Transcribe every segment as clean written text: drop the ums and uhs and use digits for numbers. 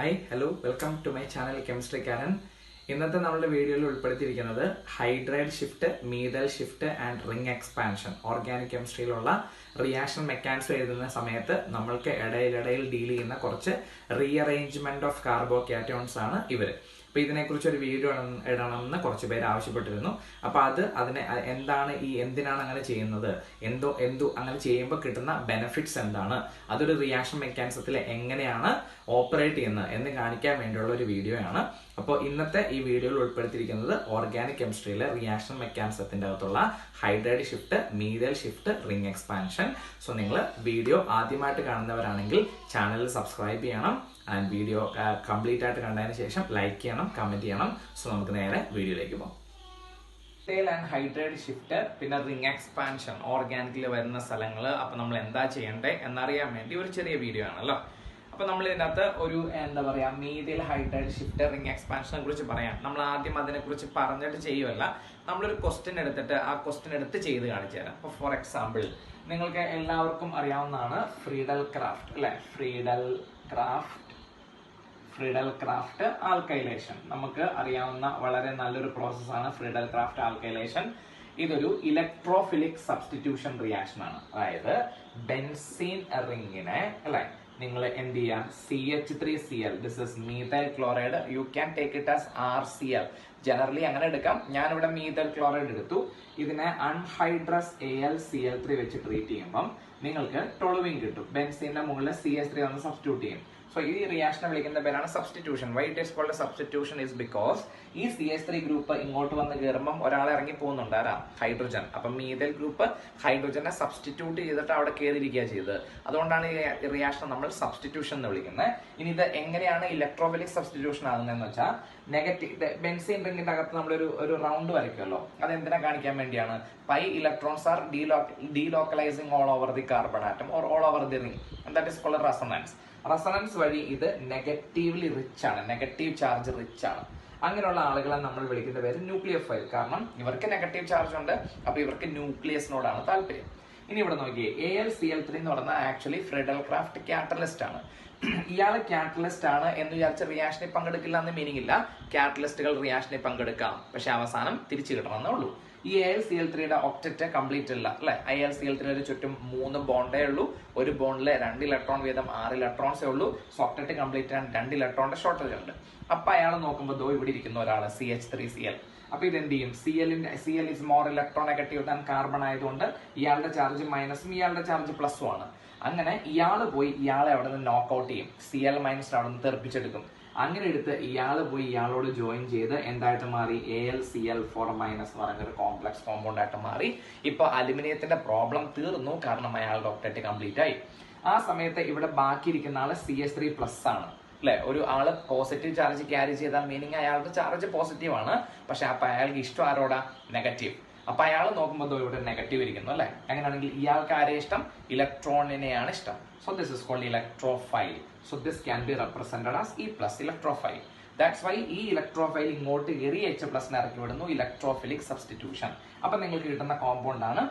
Hi hello welcome to my channel കെമിസ്ട്രിക്കാരൻ. ഇന്നത്തെ നമ്മുടെ വീഡിയോയിൽ ഉൾപ്പെടുത്തിയിരിക്കുന്നത് hydride shift, methyl shift and ring expansion. Organic കെമിസ്ട്രിയിലുള്ള റിയാക്ഷൻ മെക്കാനിസം എഴുതുന്ന സമയത്ത് നമ്മൾക്ക് ഇടയിൽ ഡീൽ ചെയ്യുന്ന കുറച്ച് റീഅറേഞ്ച്മെന്റ് ഓഫ് കാർബോകാറ്റയോൺസ് ആണ് ഇവര്. അപ്പൊ ഇതിനെക്കുറിച്ച് ഒരു വീഡിയോ ഇടണമെന്ന് കുറച്ച് പേര് ആവശ്യപ്പെട്ടിരുന്നു. അപ്പൊ അതിനെ എന്തിനാണ് അങ്ങനെ ചെയ്യുന്നത്, എന്തോ അങ്ങനെ ചെയ്യുമ്പോൾ കിട്ടുന്ന ബെനിഫിറ്റ്സ് എന്താണ്, അതൊരു റിയാക്ഷൻ മെക്കാനിസത്തിൽ എങ്ങനെയാണ് ഓപ്പറേറ്റ് ചെയ്യുന്നത് എന്ന് കാണിക്കാൻ വേണ്ടിയുള്ള ഒരു വീഡിയോ ആണ്. അപ്പോൾ ഇന്നത്തെ ഈ വീഡിയോയിൽ ഉൾപ്പെടുത്തിയിരിക്കുന്നത് ഓർഗാനിക് കെമിസ്ട്രിയിലെ റിയാക്ഷൻ മെക്കാനിസത്തിന്റെ അകത്തുള്ള hydride shift, methyl shift, ring expansion. So നിങ്ങൾ വീഡിയോ ആദ്യമായിട്ട് കാണുന്നവരാണെങ്കിൽ ചാനൽ സബ്സ്ക്രൈബ് ചെയ്യണം ആൻഡ് വീഡിയോ കംപ്ലീറ്റ് ആയിട്ട് കണ്ടതിന് ശേഷം ലൈക്ക് ചെയ്യണം, കമന്റ് ചെയ്യണം. സോ നമുക്ക് നേരെ വീഡിയോയിലേക്ക് പോകാം. ആൻഡ് ഹൈഡ്രൈഡ് ഷിഫ്റ്റ്, പിന്നെ റിംഗ് എക്സ്പാൻഷൻ ഓർഗാനിക്കിൽ വരുന്ന സ്ഥലങ്ങൾ. അപ്പൊ നമ്മൾ എന്താ ചെയ്യണ്ടേ എന്നറിയാൻ വേണ്ടി ഒരു ചെറിയ വീഡിയോ ആണല്ലോ. അപ്പൊ നമ്മൾ ഇതിനകത്ത് ഒരു മീതൽ ഹൈഡ്രൈഡ് ഷിഫ്റ്റ്, റിംഗ് എക്സ്പാൻഷനെ കുറിച്ച് പറയാം. നമ്മൾ ആദ്യം അതിനെ കുറിച്ച് പറഞ്ഞിട്ട് ചെയ്യുമല്ല, നമ്മളൊരു ക്വസ്റ്റ്യൻ എടുത്തിട്ട് ആ ക്വസ്റ്റ്യൻ എടുത്ത് ചെയ്ത് കാണിച്ചു തരാം. അപ്പൊ ഫോർ എക്സാമ്പിൾ, നിങ്ങൾക്ക് എല്ലാവർക്കും അറിയാവുന്നതാണ് ഫ്രീഡൽ ക്രാഫ്റ്റ് അല്ലെ? ഫ്രീഡൽ ക്രാഫ്റ്റ് ആൽക്കൈലേഷൻ നമുക്ക് അറിയാവുന്ന വളരെ നല്ലൊരു പ്രോസസ്സാണ് ഫ്രീഡൽ ക്രാഫ്റ്റ് ആൽക്കൈലേഷൻ. ഇതൊരു ഇലക്ട്രോഫിലിക് സബ്സ്റ്റിറ്റ്യൂഷൻ റിയാക്ഷൻ ആണ്. അതായത് ബെൻസീൻ റിംഗിനെ അല്ലെ നിങ്ങൾ എന്ത് ചെയ്യാം, CH3Cl, this is methyl chloride, you can take it as RCl. Generally അങ്ങനെ എടുക്കാം. ഞാനിവിടെ മീഥൈൽ ക്ലോറൈഡ് എടുത്തു. ഇതിനെ അൺഹൈഡ്രസ് AlCl3 വെച്ച് ട്രീറ്റ് ചെയ്യുമ്പം നിങ്ങൾക്ക് ടൊളുവിൻ കിട്ടും. ബെൻസീന്റെ മുകളിൽ CH3 വന്ന് സബ്സ്റ്റിറ്റ്യൂട്ട് ചെയ്യും. സോ ഈ റിയാക്ഷനെ വിളിക്കുന്ന പേരാണ് substitution. Why it is called substitution is because ഈ CH3 ഗ്രൂപ്പ് ഇങ്ങോട്ട് വന്ന് കയറുമ്പോൾ ഒരാൾ ഇറങ്ങി പോകുന്നുണ്ട്, ആരാ? ഹൈഡ്രജൻ. അപ്പൊ മീഥൈൽ ഗ്രൂപ്പ് ഹൈഡ്രജനെ സബ്സ്റ്റിറ്റ്യൂട്ട് ചെയ്തിട്ട് അവിടെ കയറിയിരിക്കുക ചെയ്തത്. അതുകൊണ്ടാണ് ഈ റിയാക്ഷൻ നമ്മൾ സബ്സ്റ്റിറ്റ്യൂഷൻ എന്ന് വിളിക്കുന്നത്. ഇനി ഇത് എങ്ങനെയാണ് ഇലക്ട്രോഫിലിക് സബ്സ്റ്റിറ്റ്യൂഷൻ ആകുന്നതെന്ന് വെച്ചാൽ, നെഗറ്റീവ് ബെൻസീൻ റിംഗിന്റെ അകത്ത് നമ്മളൊരു റൗണ്ട് വരയ്ക്കുമല്ലോ, അതെന്തിനാ കാണിക്കാൻ വേണ്ടിയാണ്? Pi electrons are delocalising all over the carbon atom or all over the ring, that is called resonance. Resonance വഴി ഇത് നെഗറ്റീവ്ലി റിച്ച് ആണ്, നെഗറ്റീവ് ചാർജ് റിച്ച് ആണ്. അങ്ങനെയുള്ള ആളുകളെ നമ്മൾ വിളിക്കുന്ന പേര് ന്യൂക്ലിയോഫൈൽ. കാരണം ഇവർക്ക് നെഗറ്റീവ് ചാർജ് ഉണ്ട്, അപ്പൊ ഇവർക്ക് ന്യൂക്ലിയസിനോടാണ് താല്പര്യം. ഇനി ഇവിടെ നോക്കിയേ, AlCl3 എന്ന് പറഞ്ഞാൽ ആക്ച്വലി ഫ്രീഡൽ ക്രാഫ്റ്റ് കാറ്റലിസ്റ്റ് ആണ്. ഇയാള് കാറ്റലിസ്റ്റ് ആണ് എന്ന് വിചാരിച്ച റിയാക്ഷനിൽ പങ്കെടുക്കില്ല എന്ന് മീനിങ് ഇല്ല. കാറ്റലിസ്റ്റുകൾ റിയാക്ഷനിൽ പങ്കെടുക്കാം, പക്ഷെ അവസാനം തിരിച്ചു കിട്ടണമെന്നേ ഉള്ളൂ. ഈ AlCl3യുടെ ഒക്ടറ്റ് കംപ്ലീറ്റ് അല്ല അല്ലെ? AlCl3 ചുറ്റും 3 ബോണ്ടേ ഉള്ളൂ. ഒരു ബോണ്ടില് 2 ഇലക്ട്രോൺ വീതം 6 ഇലക്ട്രോൺസേ ഉള്ളൂ. സോ ഒക്ടറ്റ് കംപ്ലീറ്റ് ആൻ 2 ഇലക്ട്രോണിന്റെ ഷോർട്ടേജ് ഉണ്ട്. അപ്പൊ അയാൾ നോക്കുമ്പോൾ ദോ ഇവിടെ ഇരിക്കുന്ന ഒരാള് CH3Cl. അപ്പൊ ഇതെന്ത് ചെയ്യും? Cl is more electro negative than carbon ആയതുകൊണ്ട് ഇയാളുടെ ചാർജ് മൈനസും ഇയാളുടെ ചാർജ് പ്ലസും ആണ്. അങ്ങനെ ഇയാള് പോയി ഇയാളെ അവിടെ നിന്ന് നോക്ക് ഔട്ട് ചെയ്യും. Cl മൈനസ് അവിടെ നിന്ന് തെറിപ്പിച്ചെടുക്കും. അങ്ങനെ എടുത്ത് ഇയാള് പോയി ഇയാളോട് ജോയിൻ ചെയ്ത് എന്തായിട്ട് മാറി? AlCl4- എന്ന് പറയുന്ന ഒരു കോംപ്ലക്സ് കോമ്പൗണ്ട് ആയിട്ട് മാറി. ഇപ്പൊ അലുമിനിയത്തിന്റെ പ്രോബ്ലം തീർന്നു, കാരണം അയാളുടെ ഒക്ടറ്റ് കംപ്ലീറ്റ് ആയി. ആ സമയത്ത് ഇവിടെ ബാക്കിയിരിക്കുന്ന ആള് CH3+ ആണ് അല്ലെ? ഒരു ആള് പോസിറ്റീവ് ചാർജ് ക്യാരി ചെയ്താൽ മീനിങ് അയാളുടെ ചാർജ് പോസിറ്റീവ് ആണ്, പക്ഷെ അപ്പൊ അയാൾക്ക് ഇഷ്ടം ആരോടാ? നെഗറ്റീവ്. അപ്പൊ അയാൾ നോക്കുമ്പോൾ ഇവിടെ നെഗറ്റീവ് ഇരിക്കുന്നു അല്ലെ? അങ്ങനെയാണെങ്കിൽ ഇയാൾക്ക് ആരെ ഇഷ്ടം? ഇലക്ട്രോണിനെയാണ് ഇഷ്ടം. So this is called electrophile. So this can be represented as E+, electrophile. That's why ഈ ഇലക്ട്രോഫൈൽ ഇങ്ങോട്ട് കയറി H+ ഇറക്കി വിടുന്നു, ഇലക്ട്രോഫിലിക് സബ്സ്റ്റിറ്റ്യൂഷൻ. അപ്പൊ നിങ്ങൾക്ക് കിട്ടുന്ന കോമ്പൗണ്ട് ആണ്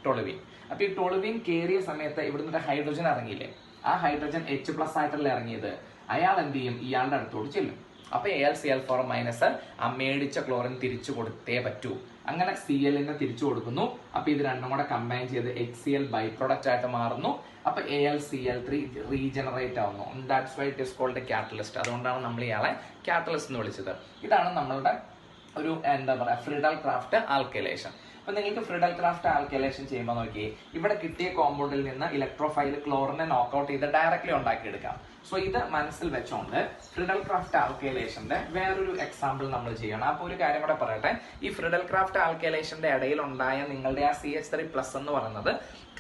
ടൊളുവിൻ. അപ്പൊ ഈ ടൊളുവിൻ കയറിയ സമയത്ത് ഇവിടുന്ന് ഹൈഡ്രജൻ ഇറങ്ങിയില്ലേ? ആ ഹൈഡ്രജൻ H+ ആയിട്ടല്ലേ ഇറങ്ങിയത്? അയാൾ എന്ത് ചെയ്യും? ഇയാളുടെ അടുത്തോട് ചെല്ലും. അപ്പൊ AlCl4- ആ മേടിച്ച ക്ലോറിൻ തിരിച്ചു കൊടുത്തേ പറ്റൂ. അങ്ങനെ Cl-നെ തിരിച്ചു കൊടുക്കുന്നു. അപ്പൊ ഇത് രണ്ടും കൂടെ കമ്പൈൻ ചെയ്ത് HCl ബൈ പ്രൊഡക്റ്റ് ആയിട്ട് മാറുന്നു. അപ്പൊ AlCl3 റീജനറേറ്റ് ആവുന്നു. That's why it is called catalyst. അതുകൊണ്ടാണ് നമ്മൾ ഇയാളെ കാറ്റലിസ്റ്റ് എന്ന് വിളിച്ചത്. ഇതാണ് നമ്മളുടെ ഒരു ഫ്രീഡൽ ക്രാഫ്റ്റ് ആൽക്കൈലേഷൻ. അപ്പൊ നിങ്ങൾക്ക് ഫ്രീഡൽ ക്രാഫ്റ്റ് ആൽക്കൈലേഷൻ ചെയ്യുമ്പോൾ നോക്കി, ഇവിടെ കിട്ടിയ കോമ്പൗണ്ടിൽ നിന്ന് ഇലക്ട്രോഫൈൽ ക്ലോറിനെ നോക്കൌട്ട് ചെയ്ത് ഡയറക്ട്ലി ഉണ്ടാക്കിയെടുക്കാം. സോ ഇത് മനസ്സിൽ വെച്ചോണ്ട് ഫ്രീഡൽ ക്രാഫ്റ്റ് ആൽക്കൈലേഷന്റെ വേറൊരു എക്സാമ്പിൾ നമ്മൾ ചെയ്യണം. അപ്പൊ ഒരു കാര്യം കൂടെ പറയട്ടെ, ഈ ഫ്രീഡൽ ക്രാഫ്റ്റ് ആൽക്കൈലേഷന്റെ ഇടയിൽ ഉണ്ടായ നിങ്ങളുടെ ആ CH3+ എന്ന് പറയുന്നത്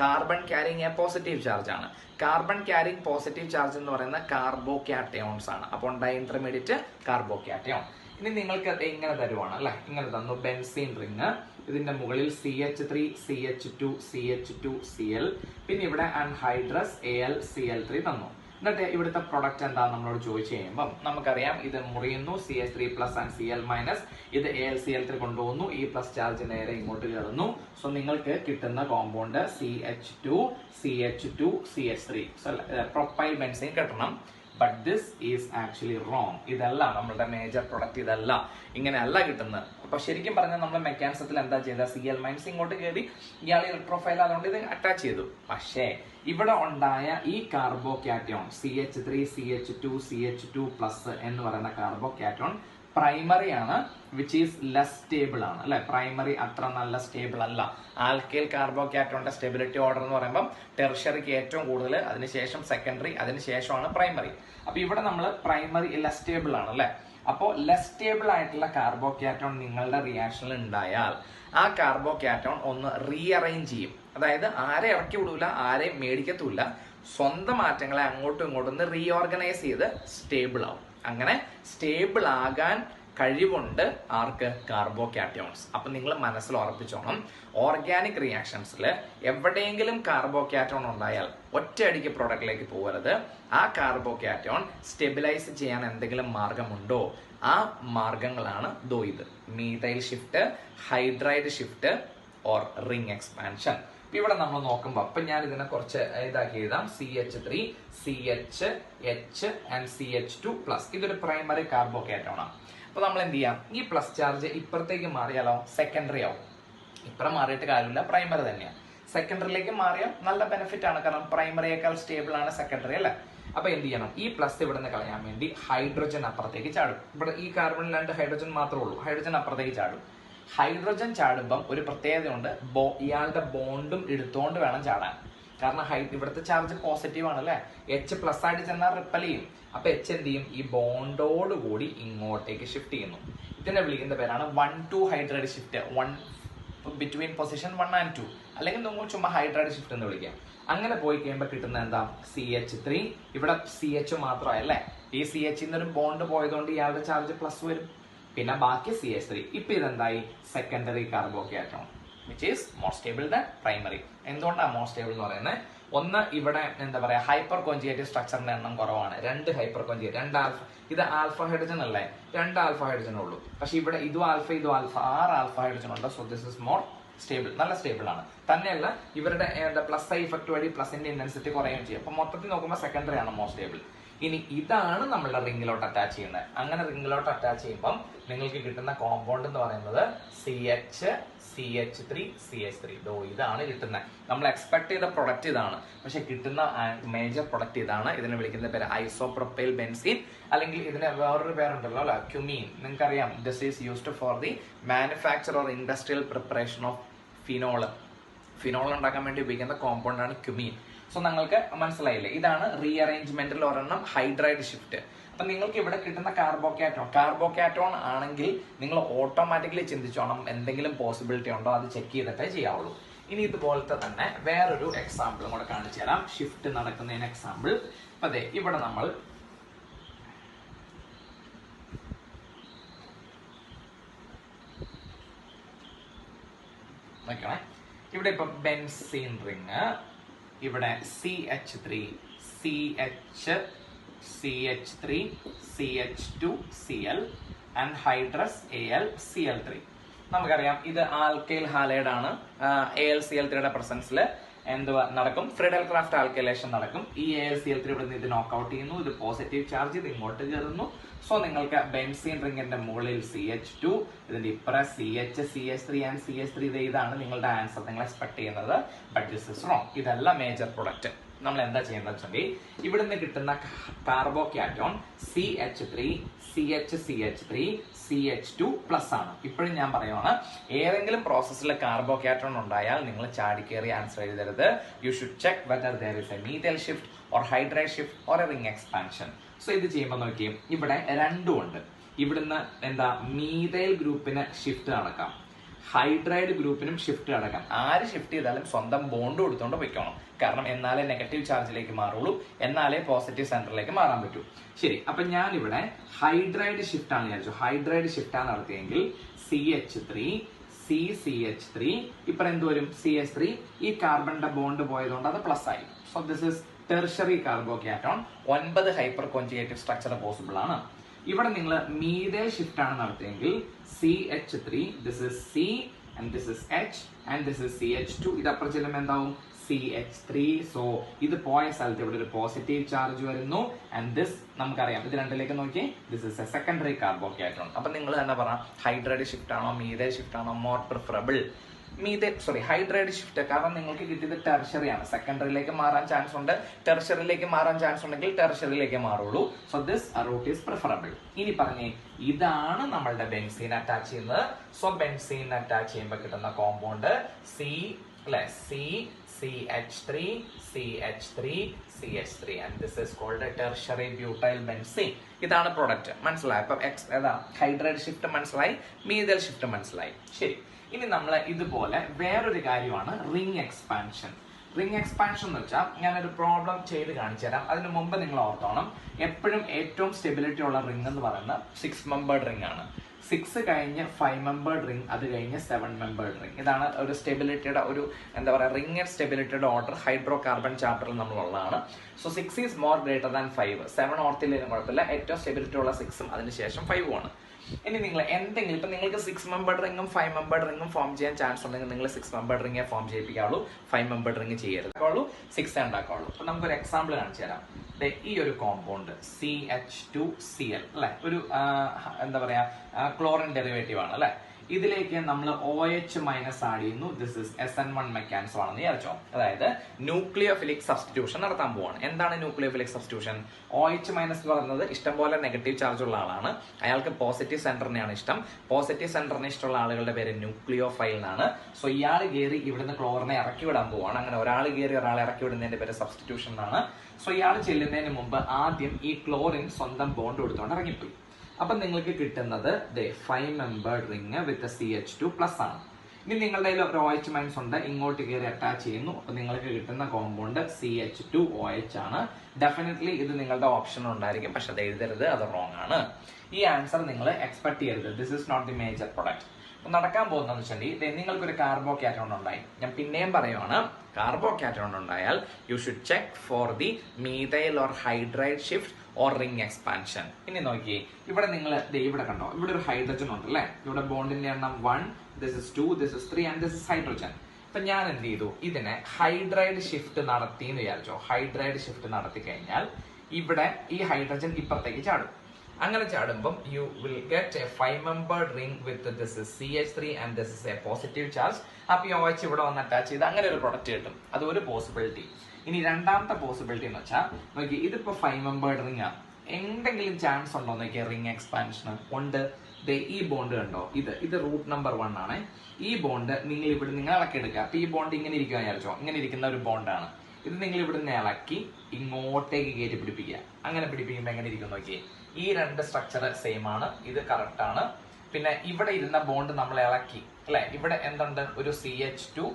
carbon carrying A positive charge ആണ്. കാർബൺ ക്യാരിങ് പോസിറ്റീവ് ചാർജ് എന്ന് പറയുന്ന കാർബോകാറ്റയോൺസ് ആണ്. അപ്പോൾ ഉണ്ടായ ഇന്റർമീഡിയറ്റ് കാർബോകാറ്റയോൺ. ഇനി നിങ്ങൾക്ക് ഇങ്ങനെ തരുവാണ് അല്ലെ? ഇങ്ങനെ തന്നു ബെൻസീൻ റിങ്, ഇതിന്റെ മുകളിൽ CH3, CH2, CH2Cl, പിന്നെ ഇവിടെ അൺഹൈഡ്രസ് AlCl3 തന്നു. എന്നിട്ട് ഇവിടുത്തെ പ്രൊഡക്റ്റ് എന്താ നമ്മളോട് ചോദിച്ചു കഴിയുമ്പോൾ നമുക്കറിയാം, ഇത് മുറിയുന്നു, CH3+ ആൻഡ് Cl-, ഇത് AlCl3 കൊണ്ടുപോകുന്നു, E+ ചാർജ് നേരെ ഇങ്ങോട്ട് കയറുന്നു. സോ നിങ്ങൾക്ക് കിട്ടുന്ന compound CH2, CH2, CH3. Propyl benzene കിട്ടണം. But this is actually wrong. ഇതല്ല നമ്മളുടെ മേജർ പ്രൊഡക്റ്റ്, ഇതല്ല, ഇങ്ങനെയല്ല കിട്ടുന്നത്. അപ്പൊ ശരിക്കും പറഞ്ഞാൽ നമ്മൾ മെക്കാനിസത്തിൽ എന്താ ചെയ്ത, Cl- ഇങ്ങോട്ട് കയറി ഇയാൾ ഇലക്ട്രോഫൈൽ അതുകൊണ്ട് ഇത് അറ്റാച്ച് ചെയ്തു. പക്ഷേ ഇവിടെ ഉണ്ടായ ഈ കാർബോകാറ്റോൺ CH3 CH2 CH2+ എന്ന് പറയുന്ന കാർബോകാറ്റോൺ പ്രൈമറി ആണ്, വിച്ച് ഈസ് ലെസ് സ്റ്റേബിൾ ആണ് അല്ലെ. പ്രൈമറി അത്ര നല്ല സ്റ്റേബിൾ അല്ല. ആൽക്കൈൽ കാർബോകാറ്റോണിന്റെ സ്റ്റെബിലിറ്റി ഓർഡർ എന്ന് പറയുമ്പോൾ ടെർഷ്യറിക്ക് ഏറ്റവും കൂടുതൽ, അതിനുശേഷം സെക്കൻഡറി, അതിനുശേഷമാണ് പ്രൈമറി. അപ്പൊ ഇവിടെ നമ്മൾ പ്രൈമറി ലെസ് സ്റ്റേബിൾ ആണ് അല്ലെ. അപ്പോൾ ലെസ് സ്റ്റേബിൾ ആയിട്ടുള്ള കാർബോകാറ്റോൺ നിങ്ങളുടെ റിയാക്ഷനിൽ ഉണ്ടായാൽ ആ കാർബോകാറ്റോൺ ഒന്ന് റീഅറേഞ്ച് ചെയ്യും. അതായത് ആരെ ഇറക്കി വിടൂല, ആരെയും മേടിക്കത്തൂല്ല, സ്വന്തം മാറ്റങ്ങളെ അങ്ങോട്ടും ഇങ്ങോട്ടും ഒന്ന് റീഓർഗനൈസ് ചെയ്ത് സ്റ്റേബിൾ ആവും. അങ്ങനെ സ്റ്റേബിൾ ആകാൻ കഴിവുണ്ട് ആർക്ക്, കാർബോകാറ്റോൺസ്. അപ്പൊ നിങ്ങൾ മനസ്സിൽ ഉറപ്പിച്ചോണം, ഓർഗാനിക് റിയാക്ഷൻസിൽ എവിടെയെങ്കിലും കാർബോകാറ്റോൺ ഉണ്ടായാൽ ഒറ്റയടിക്ക് പ്രോഡക്റ്റിലേക്ക് പോകരുത്. ആ കാർബോകാറ്റോൺ സ്റ്റെബിലൈസ് ചെയ്യാൻ എന്തെങ്കിലും മാർഗമുണ്ടോ, ആ മാർഗങ്ങളാണ് ഇത്: methyl shift, hydride shift or ring expansion. ഇവിടെ നമ്മൾ നോക്കുമ്പോൾ അപ്പൊ ഞാൻ ഇതിനെ കുറച്ച് ഇതാക്കി എഴുതാം. CH3 CH H and CH2+. ഇതൊരു പ്രൈമറി കാർബോകാറ്റോൺ ആണ്. അപ്പൊ നമ്മൾ എന്ത് ചെയ്യാം, ഈ പ്ലസ് ചാർജ് ഇപ്പുറത്തേക്ക് മാറിയാലോ സെക്കൻഡറി ആവും. ഇപ്പുറം മാറിയിട്ട് കാര്യമില്ല, പ്രൈമറി തന്നെയാണ്. സെക്കൻഡറിയിലേക്ക് മാറിയാൽ നല്ല ബെനിഫിറ്റ് ആണ്, കാരണം പ്രൈമറിയേക്കാൾ സ്റ്റേബിൾ ആണ് സെക്കൻഡറി അല്ലെ. അപ്പൊ എന്ത് ചെയ്യണം, ഈ പ്ലസ് ഇവിടെ നിന്ന് കളയാൻ വേണ്ടി ഹൈഡ്രജൻ അപ്പുറത്തേക്ക് ചാടും. ഇവിടെ ഈ കാർബണിൽ 2 ഹൈഡ്രജൻ മാത്രമേ ഉള്ളൂ, ഹൈഡ്രജൻ അപ്പുറത്തേക്ക് ചാടും. ഹൈഡ്രജൻ ചാടുമ്പം ഒരു പ്രത്യേകതയുണ്ട്, ഇയാളുടെ ബോണ്ടും എടുത്തോണ്ട് വേണം ചാടാൻ. കാരണം ഇവിടുത്തെ ചാർജ് പോസിറ്റീവ് ആണ് അല്ലെ. H+ ആയിട്ട് ചെന്നാൽ റിപ്പൽ ചെയ്യും. അപ്പൊ H എന്ത് ചെയ്യും, ഈ ബോണ്ടോട് കൂടി ഇങ്ങോട്ടേക്ക് ഷിഫ്റ്റ് ചെയ്യുന്നു. ഇതിനെ വിളിക്കുന്ന പേരാണ് 1,2 hydride shift. Between position 1 and 2, അല്ലെങ്കിൽ നമ്മൾ ചുമ്മാ ഹൈഡ്രൈഡ് ഷിഫ്റ്റ് എന്ന് വിളിക്കാം. അങ്ങനെ പോയി കഴിയുമ്പോൾ കിട്ടുന്ന എന്താ, CH3. ഇവിടെ CH മാത്രമല്ലേ, ഈ CH ഒരു ബോണ്ട് പോയതുകൊണ്ട് ഇയാളുടെ ചാർജ് പ്ലസ് വരും. പിന്നെ ബാക്കി CH3. ഇപ്പൊ ഇതെന്തായി, secondary carbocation, which is more stable than primary. എന്തുകൊണ്ടാണ് മോർ സ്റ്റേബിൾ എന്ന് പറയുന്നത്? ഒന്ന്, ഇവിടെ എന്താ പറയാ, ഹൈപ്പർ കോഞ്ചുഗേറ്റീവ് സ്ട്രക്ചറിന്റെ എണ്ണം കുറവാണ്. 2 ഹൈപ്പർ കോഞ്ചുഗേറ്റ്, 2 ആൽഫ. ഇത് ആൽഫ ഹൈഡ്രജൻ അല്ലേ, 2 ആൽഫ ഹൈഡ്രജൻ ഉള്ളൂ. പക്ഷെ ഇവിടെ ഇതും ആൽഫ 6 ആൽഫ ഹൈഡ്രജൻ ഉണ്ട്. So this is more stable, നല്ല സ്റ്റേബിൾ ആണ്. തന്നെയല്ല ഇവരുടെ പ്ലസ് ഐ ഇഫക്ട് വഴി പ്ലസിന്റെ ഇന്റൻസിറ്റി കുറയുകയും ചെയ്യും. അപ്പൊ മൊത്തത്തിൽ നോക്കുമ്പോൾ സെക്കൻഡറി ആണ് മോർ സ്റ്റേബിൾ. ഇനി ഇതാണ് നമ്മളുടെ റിംഗിലോട്ട് അറ്റാച്ച് ചെയ്യുന്നത്. അങ്ങനെ റിംഗിലോട്ട് അറ്റാച്ച് ചെയ്യുമ്പം നിങ്ങൾക്ക് കിട്ടുന്ന കോമ്പൗണ്ട് എന്ന് പറയുന്നത് CH CH3 CH3. ഇതാണ് കിട്ടുന്നത്. നമ്മൾ എക്സ്പെക്ട് ചെയ്ത പ്രൊഡക്റ്റ് ഇതാണ്, പക്ഷെ കിട്ടുന്ന മേജർ പ്രൊഡക്റ്റ് ഇതാണ്. ഇതിനെ വിളിക്കുന്ന പേര് ഐസോപ്രൊപ്പൈൽ ബെൻസീൻ, അല്ലെങ്കിൽ ഇതിന് വേറൊരു പേരുണ്ടല്ലോ അല്ലെ, ക്യുമീൻ. നിങ്ങൾക്കറിയാം, this is used for the manufacture or industrial preparation of ഫിനോള്. Phenol ഉണ്ടാക്കാൻ വേണ്ടി ഉപയോഗിക്കുന്ന കോമ്പൗണ്ട് ആണ് ക്യുമീൻ. സോ നിങ്ങൾക്ക് മനസ്സിലായില്ലേ, ഇതാണ് റീഅറേഞ്ച്മെന്റിൽ ഒരെണ്ണം ഹൈഡ്രൈഡ് ഷിഫ്റ്റ്. അപ്പൊ നിങ്ങൾക്ക് ഇവിടെ കിട്ടുന്ന കാർബോകാറ്റോൺ ആണെങ്കിൽ നിങ്ങൾ ഓട്ടോമാറ്റിക്കലി ചിന്തിച്ചോണം എന്തെങ്കിലും പോസിബിലിറ്റി ഉണ്ടോ, അത് ചെക്ക് ചെയ്തിട്ടേ ചെയ്യാവുള്ളൂ. ഇനി ഇതുപോലത്തെ തന്നെ വേറൊരു എക്സാമ്പിളും കൂടെ കാണിച്ചു തരാം, ഷിഫ്റ്റ് നടക്കുന്നതിന് എക്സാമ്പിൾ. അപ്പൊ അതെ, ഇവിടെ നമ്മൾ നോക്കണേ, ഇവിടെ ഇപ്പൊ ബെൻസീൻ റിങ്, ഇവിടെ CH3 CH3 CH2 Cl and hydrous AlCl3. നമുക്കറിയാം ഇത് ആൽക്കൈൽ ഹാലൈഡ് ആണ്. AlCl3യുടെ പ്രസൻസിൽ എന്തുവാ നടക്കും, ഫ്രിഡൽ ക്രാഫ്റ്റ് ആൽക്കൈലേഷൻ നടക്കും. ഈ AlCl3 ഇവിടെ നിന്ന് ഇത് നോക്കൗട്ട് ചെയ്യുന്നു, ഇത് പോസിറ്റീവ് ചാർജ്, ഇത് ഇങ്ങോട്ട് കയറുന്നു. സോ നിങ്ങൾക്ക് ബെൻസീൻ റിംഗിന്റെ മുകളിൽ CH2, ഇതിന്റെ ഇപ്പുറം CH CH3 ആൻഡ് CH3. ഇതാണ് നിങ്ങളുടെ ആൻസർ, നിങ്ങൾ എക്സ്പെക്ട് ചെയ്യുന്നത്. But this is wrong. ഇതല്ല മേജർ പ്രൊഡക്റ്റ്. നമ്മൾ എന്താ ചെയ്യുന്നത് വെച്ചെങ്കിൽ ഇവിടുന്ന് കിട്ടുന്ന കാർബോകാറ്റോൺ CH3 CH3 CH2+ ആണ്. ഇപ്പോഴും ഞാൻ പറയുവാണ്, ഏതെങ്കിലും പ്രോസസ്സിൽ കാർബോകാറ്റോൺ ഉണ്ടായാൽ നിങ്ങൾ ചാടിക്കേറി ആൻസർ എഴുതരുത്. You should check whether there is A methyl shift or hydride shift or A ring expansion. So ഇത് ചെയ്യുമ്പോൾ നോക്കിയും ഇവിടെ രണ്ടും ഉണ്ട്. ഇവിടുന്ന് എന്താ, മീഥൈൽ ഗ്രൂപ്പിന് ഷിഫ്റ്റ് നടക്കാം, ഹൈഡ്രൈഡ് ഗ്രൂപ്പിനും ഷിഫ്റ്റ് നടക്കാം. ആര് ഷിഫ്റ്റ് ചെയ്താലും സ്വന്തം ബോണ്ട് കൊടുത്തോണ്ട് വെക്കണം. കാരണം എന്നാലേ നെഗറ്റീവ് ചാർജിലേക്ക് മാറുള്ളൂ, എന്നാലേ പോസിറ്റീവ് സെന്ററിലേക്ക് മാറാൻ പറ്റൂ. ശരി, അപ്പൊ ഞാൻ ഇവിടെ ഹൈഡ്രൈഡ് ഷിഫ്റ്റ് ആണ് വിചാരിച്ചു. ഹൈഡ്രൈഡ് ഷിഫ്റ്റ് ആണ് നടത്തിയെങ്കിൽ CH3 CH3 ഇപ്പൊ എന്ത് വരും, CH3. ഈ കാർബണിന്റെ ബോണ്ട് പോയതുകൊണ്ട് അത് പ്ലസ് ആയി. So this is tertiary carbocation. 9 hyperconjugative structure possible ആണ്. ഇവിടെ നിങ്ങൾ മീഥൈൽ ഷിഫ്റ്റ് ആണ് നടത്തിയെങ്കിൽ CH3, this is C and this is H and this is CH2. ഇത് അപ്പുറം ചെല്ലുമ്പോൾ എന്താവും, CH3. സോ ഇത് പോയ സ്ഥലത്ത് ഇവിടെ ഒരു പോസിറ്റീവ് ചാർജ് വരുന്നു. ആൻഡ് ദിസ് നമുക്കറിയാം, ഇത് രണ്ടിലേക്ക് നോക്കി, ദിസ് ഇസ് എ സെക്കൻഡറി കാർബോക്യാറ്റോൺ. അപ്പൊ നിങ്ങൾ തന്നെ പറ, ഹൈഡ്രൈഡ് ഷിഫ്റ്റ് ആണോ മീഥൈൽ ഷിഫ്റ്റ് ആണോ മോർ പ്രിഫറബിൾ? Hydride shift. കാരണം നിങ്ങൾക്ക് കിട്ടിയത് ടെർഷറി ആണ്. സെക്കൻഡറിയിലേക്ക് മാറാൻ ചാൻസ് ഉണ്ട്, ടെർഷറിയിലേക്ക് മാറാൻ ചാൻസ് ഉണ്ടെങ്കിൽ ടെർഷറിയിലേക്ക് മാറുള്ളൂ. So this route is preferable. ഇനി പറഞ്ഞേ, ഇതാണ് നമ്മളുടെ ബെൻസീൻ അറ്റാച്ച് ചെയ്യുന്നത്. സോ ബെൻസീൻ അറ്റാച്ച് ചെയ്യുമ്പോൾ കിട്ടുന്ന compound CH3 CH3 and this is called a tertiary butyl benzene. ഇതാണ് പ്രോഡക്റ്റ്. മനസ്സിലായി? അപ്പൊ ഹൈഡ്രൈഡ് ഷിഫ്റ്റ് മനസ്സിലായി, മീഥൈൽ ഷിഫ്റ്റ് മനസ്സിലായി. ശരി, ഇനി നമ്മൾ ഇതുപോലെ വേറൊരു കാര്യമാണ് റിംഗ് എക്സ്പാൻഷൻ. റിംഗ് എക്സ്പാൻഷൻ എന്ന് വെച്ചാൽ ഞാനൊരു പ്രോബ്ലം ചെയ്ത് കാണിച്ചു തരാം. അതിന് മുമ്പ് നിങ്ങൾ ഓർത്തോണം, എപ്പോഴും ഏറ്റവും സ്റ്റെബിലിറ്റി ഉള്ള റിംഗ് എന്ന് പറയുന്നത് 6 മെമ്പേർഡ് റിംഗ് ആണ്. 6 കഴിഞ്ഞ് 5 മെമ്പേർഡ് റിംഗ്, അത് കഴിഞ്ഞ് 7 മെമ്പേർഡ് റിംഗ്. ഇതാണ് ഒരു സ്റ്റെബിലിറ്റിയുടെ ഒരു എന്താ പറയുക, റിംഗ് ആൻഡ് സ്റ്റെബിലിറ്റിയുടെ ഓർഡർ ഹൈഡ്രോ കാർബൺ ചാപ്റ്ററിൽ നമ്മളുള്ളതാണ്. So 6 is more greater than 5. 7 ഓർത്തില്ലെങ്കിലും കുഴപ്പമില്ല, ഏറ്റവും സ്റ്റെബിലിറ്റി ഉള്ള 6ഉം അതിനുശേഷം 5ഉം ആണ്. ഇനി നിങ്ങൾ എന്തെങ്കിലും ഇപ്പൊ നിങ്ങൾക്ക് 6 മെമ്പേർഡ് റിംഗും 5 മെമ്പേർഡ് റിംഗും ഫോം ചെയ്യാൻ ചാൻസ് ഉണ്ടെങ്കിൽ നിങ്ങൾ 6 മെമ്പേർഡ് റിംഗെ ഫോം ചെയ്യിപ്പിക്കാവുള്ളൂ, 5 മെമ്പേർഡ് റിംഗ് ചെയ്യരുത്, 6 ഉണ്ടാക്കാവുള്ളൂ. അപ്പൊ നമുക്കൊരു എക്സാമ്പിൾ കാണിച്ചു തരാം. ഈ ഒരു കോമ്പൗണ്ട് CH2Cl അല്ലെ, ഒരു എന്താ പറയാ ക്ലോറിൻ ഡെറിവേറ്റീവ് ആണ് അല്ലെ. ഇതിലേക്ക് നമ്മൾ OH മൈനസ് ആഡ് ചെയ്യുന്നു. ദിസ് ഇസ് SN1 മെക്കാനിസം ആണെന്ന് വിചാരിച്ചോ. അതായത് ന്യൂക്ലിയോഫിലിക് സബ്സ്റ്റിറ്റ്യൂഷൻ നടത്താൻ പോവാണ്. എന്താണ് ന്യൂക്ലിയോഫിലിക് സബ്സ്റ്റിറ്റ്യൂഷൻ? OH മൈനസ് എന്ന് പറയുന്നത് ഇഷ്ടംപോലെ നെഗറ്റീവ് ചാർജ് ഉള്ള ആളാണ്, അയാൾക്ക് പോസിറ്റീവ് സെന്ററിനെയാണ് ഇഷ്ടം. പോസിറ്റീവ് സെന്ററിന് ഇഷ്ടമുള്ള ആളുകളുടെ പേര് ന്യൂക്ലിയോഫൈൽ എന്നാണ്. സോ ഇയാൾ കയറി ഇവിടുന്ന് ക്ലോറിനെ ഇറക്കി വിടാൻ പോവാണ്. അങ്ങനെ ഒരാൾ കയറി ഒരാളെ ഇറക്കി വിടുന്നതിന്റെ പേര് സബ്സ്റ്റിറ്റ്യൂഷൻ എന്നാണ്. സോ ഇയാൾ ചെല്ലുന്നതിന് മുമ്പ് ആദ്യം ഈ ക്ലോറിൻ സ്വന്തം ബോണ്ട് കൊടുത്തുകൊണ്ട് ഇറങ്ങിപ്പോയി. അപ്പൊ നിങ്ങൾക്ക് കിട്ടുന്നത് 5 മെമ്പേർഡ് റിംഗ് വിത്ത് CH2 പ്ലസ് ആണ്. ഇനി നിങ്ങളുടെ കയ്യിൽ ഒരു OH മൈനസ് ഉണ്ട്, ഇങ്ങോട്ട് കയറി അറ്റാച്ച് ചെയ്യുന്നു. അപ്പൊ നിങ്ങൾക്ക് കിട്ടുന്ന കോമ്പൗണ്ട് CH2OH ആണ്. ഡെഫിനറ്റ്ലി ഇത് നിങ്ങളുടെ ഓപ്ഷൻ ഉണ്ടായിരിക്കും, പക്ഷെ അത് എഴുതരുത്, അത് റോങ് ആണ്. ഈ ആൻസർ നിങ്ങൾ എക്സ്പെക്ട് ചെയ്യരുത്. This is not the major product. നടക്കാൻ പോകുന്നതെന്ന് വെച്ചിട്ടുണ്ടെങ്കിൽ നിങ്ങൾക്കൊരു കാർബോക്യാറ്റോൺ ഉണ്ടായി. ഞാൻ പിന്നെയും പറയുവാണ്, കാർബോക്യാറ്റോൺ ഉണ്ടായാൽ you should check for the methyl or hydride shift or ring expansion. ഇനി നോക്കിയേ, ഇവിടെ നിങ്ങൾ ഇവിടെ കണ്ടോ, ഇവിടെ ഒരു ഹൈഡ്രജൻ ഉണ്ട് അല്ലെ. ഇവിടെ ബോണ്ടിന്റെ എണ്ണം 1, this is 2, this is 3 and this is hydrogen. ഇപ്പൊ ഞാൻ എന്ത് ചെയ്തു, ഇതിനെ ഹൈഡ്രൈഡ് ഷിഫ്റ്റ് നടത്തി എന്ന് വിചാരിച്ചോ. ഹൈഡ്രൈഡ് ഷിഫ്റ്റ് നടത്തി കഴിഞ്ഞാൽ ഇവിടെ ഈ ഹൈഡ്രജൻ ഇപ്പുറത്തേക്ക് ചാടും. അങ്ങനെ ചാടുമ്പം you will get a 5 membered ring with this is CH3 and this is a positive charge. അപ്പൊ ഈ OH ഇവിടെ വന്ന് അറ്റാച്ച് ചെയ്ത് അങ്ങനെ ഒരു പ്രൊഡക്റ്റ് കിട്ടും. അത് ഒരു പോസിബിലിറ്റി. ഇനി രണ്ടാമത്തെ പോസിബിലിറ്റി എന്ന് വെച്ചാൽ നോക്കി, ഇതിപ്പോ 5 മെമ്പേർഡ് റിംഗ് ആണ്. എന്തെങ്കിലും ചാൻസ് ഉണ്ടോ നോക്കിയാൽ റിംഗ് എക്സ്പാൻഷൻ ഉണ്ട്. ഈ ബോണ്ട് കണ്ടോ, ഇത് റൂട്ട് നമ്പർ 1 ആണ്. ഈ ബോണ്ട് നിങ്ങൾ ഇളക്കി എടുക്കുക. അപ്പൊ ഈ ബോണ്ട് ഇങ്ങനെ ഇരിക്കുക വിചാരിച്ചോ, ഇങ്ങനെ ഇരിക്കുന്ന ഒരു ബോണ്ടാണ്. ഇത് നിങ്ങൾ ഇവിടുന്ന് ഇളക്കി ഇങ്ങോട്ടേക്ക് കയറ്റി പിടിപ്പിക്കുക. അങ്ങനെ പിടിപ്പിക്കുമ്പോൾ എങ്ങനെ ഇരിക്കും നോക്കിയേ, ഈ രണ്ട് സ്ട്രക്ചർ സെയിം ആണ്, ഇത് കറക്റ്റ് ആണ്. പിന്നെ ഇവിടെ ഇരുന്ന ബോണ്ട് നമ്മൾ ഇളക്കി അല്ലെ, ഇവിടെ എന്തുണ്ട്, ഒരു CH2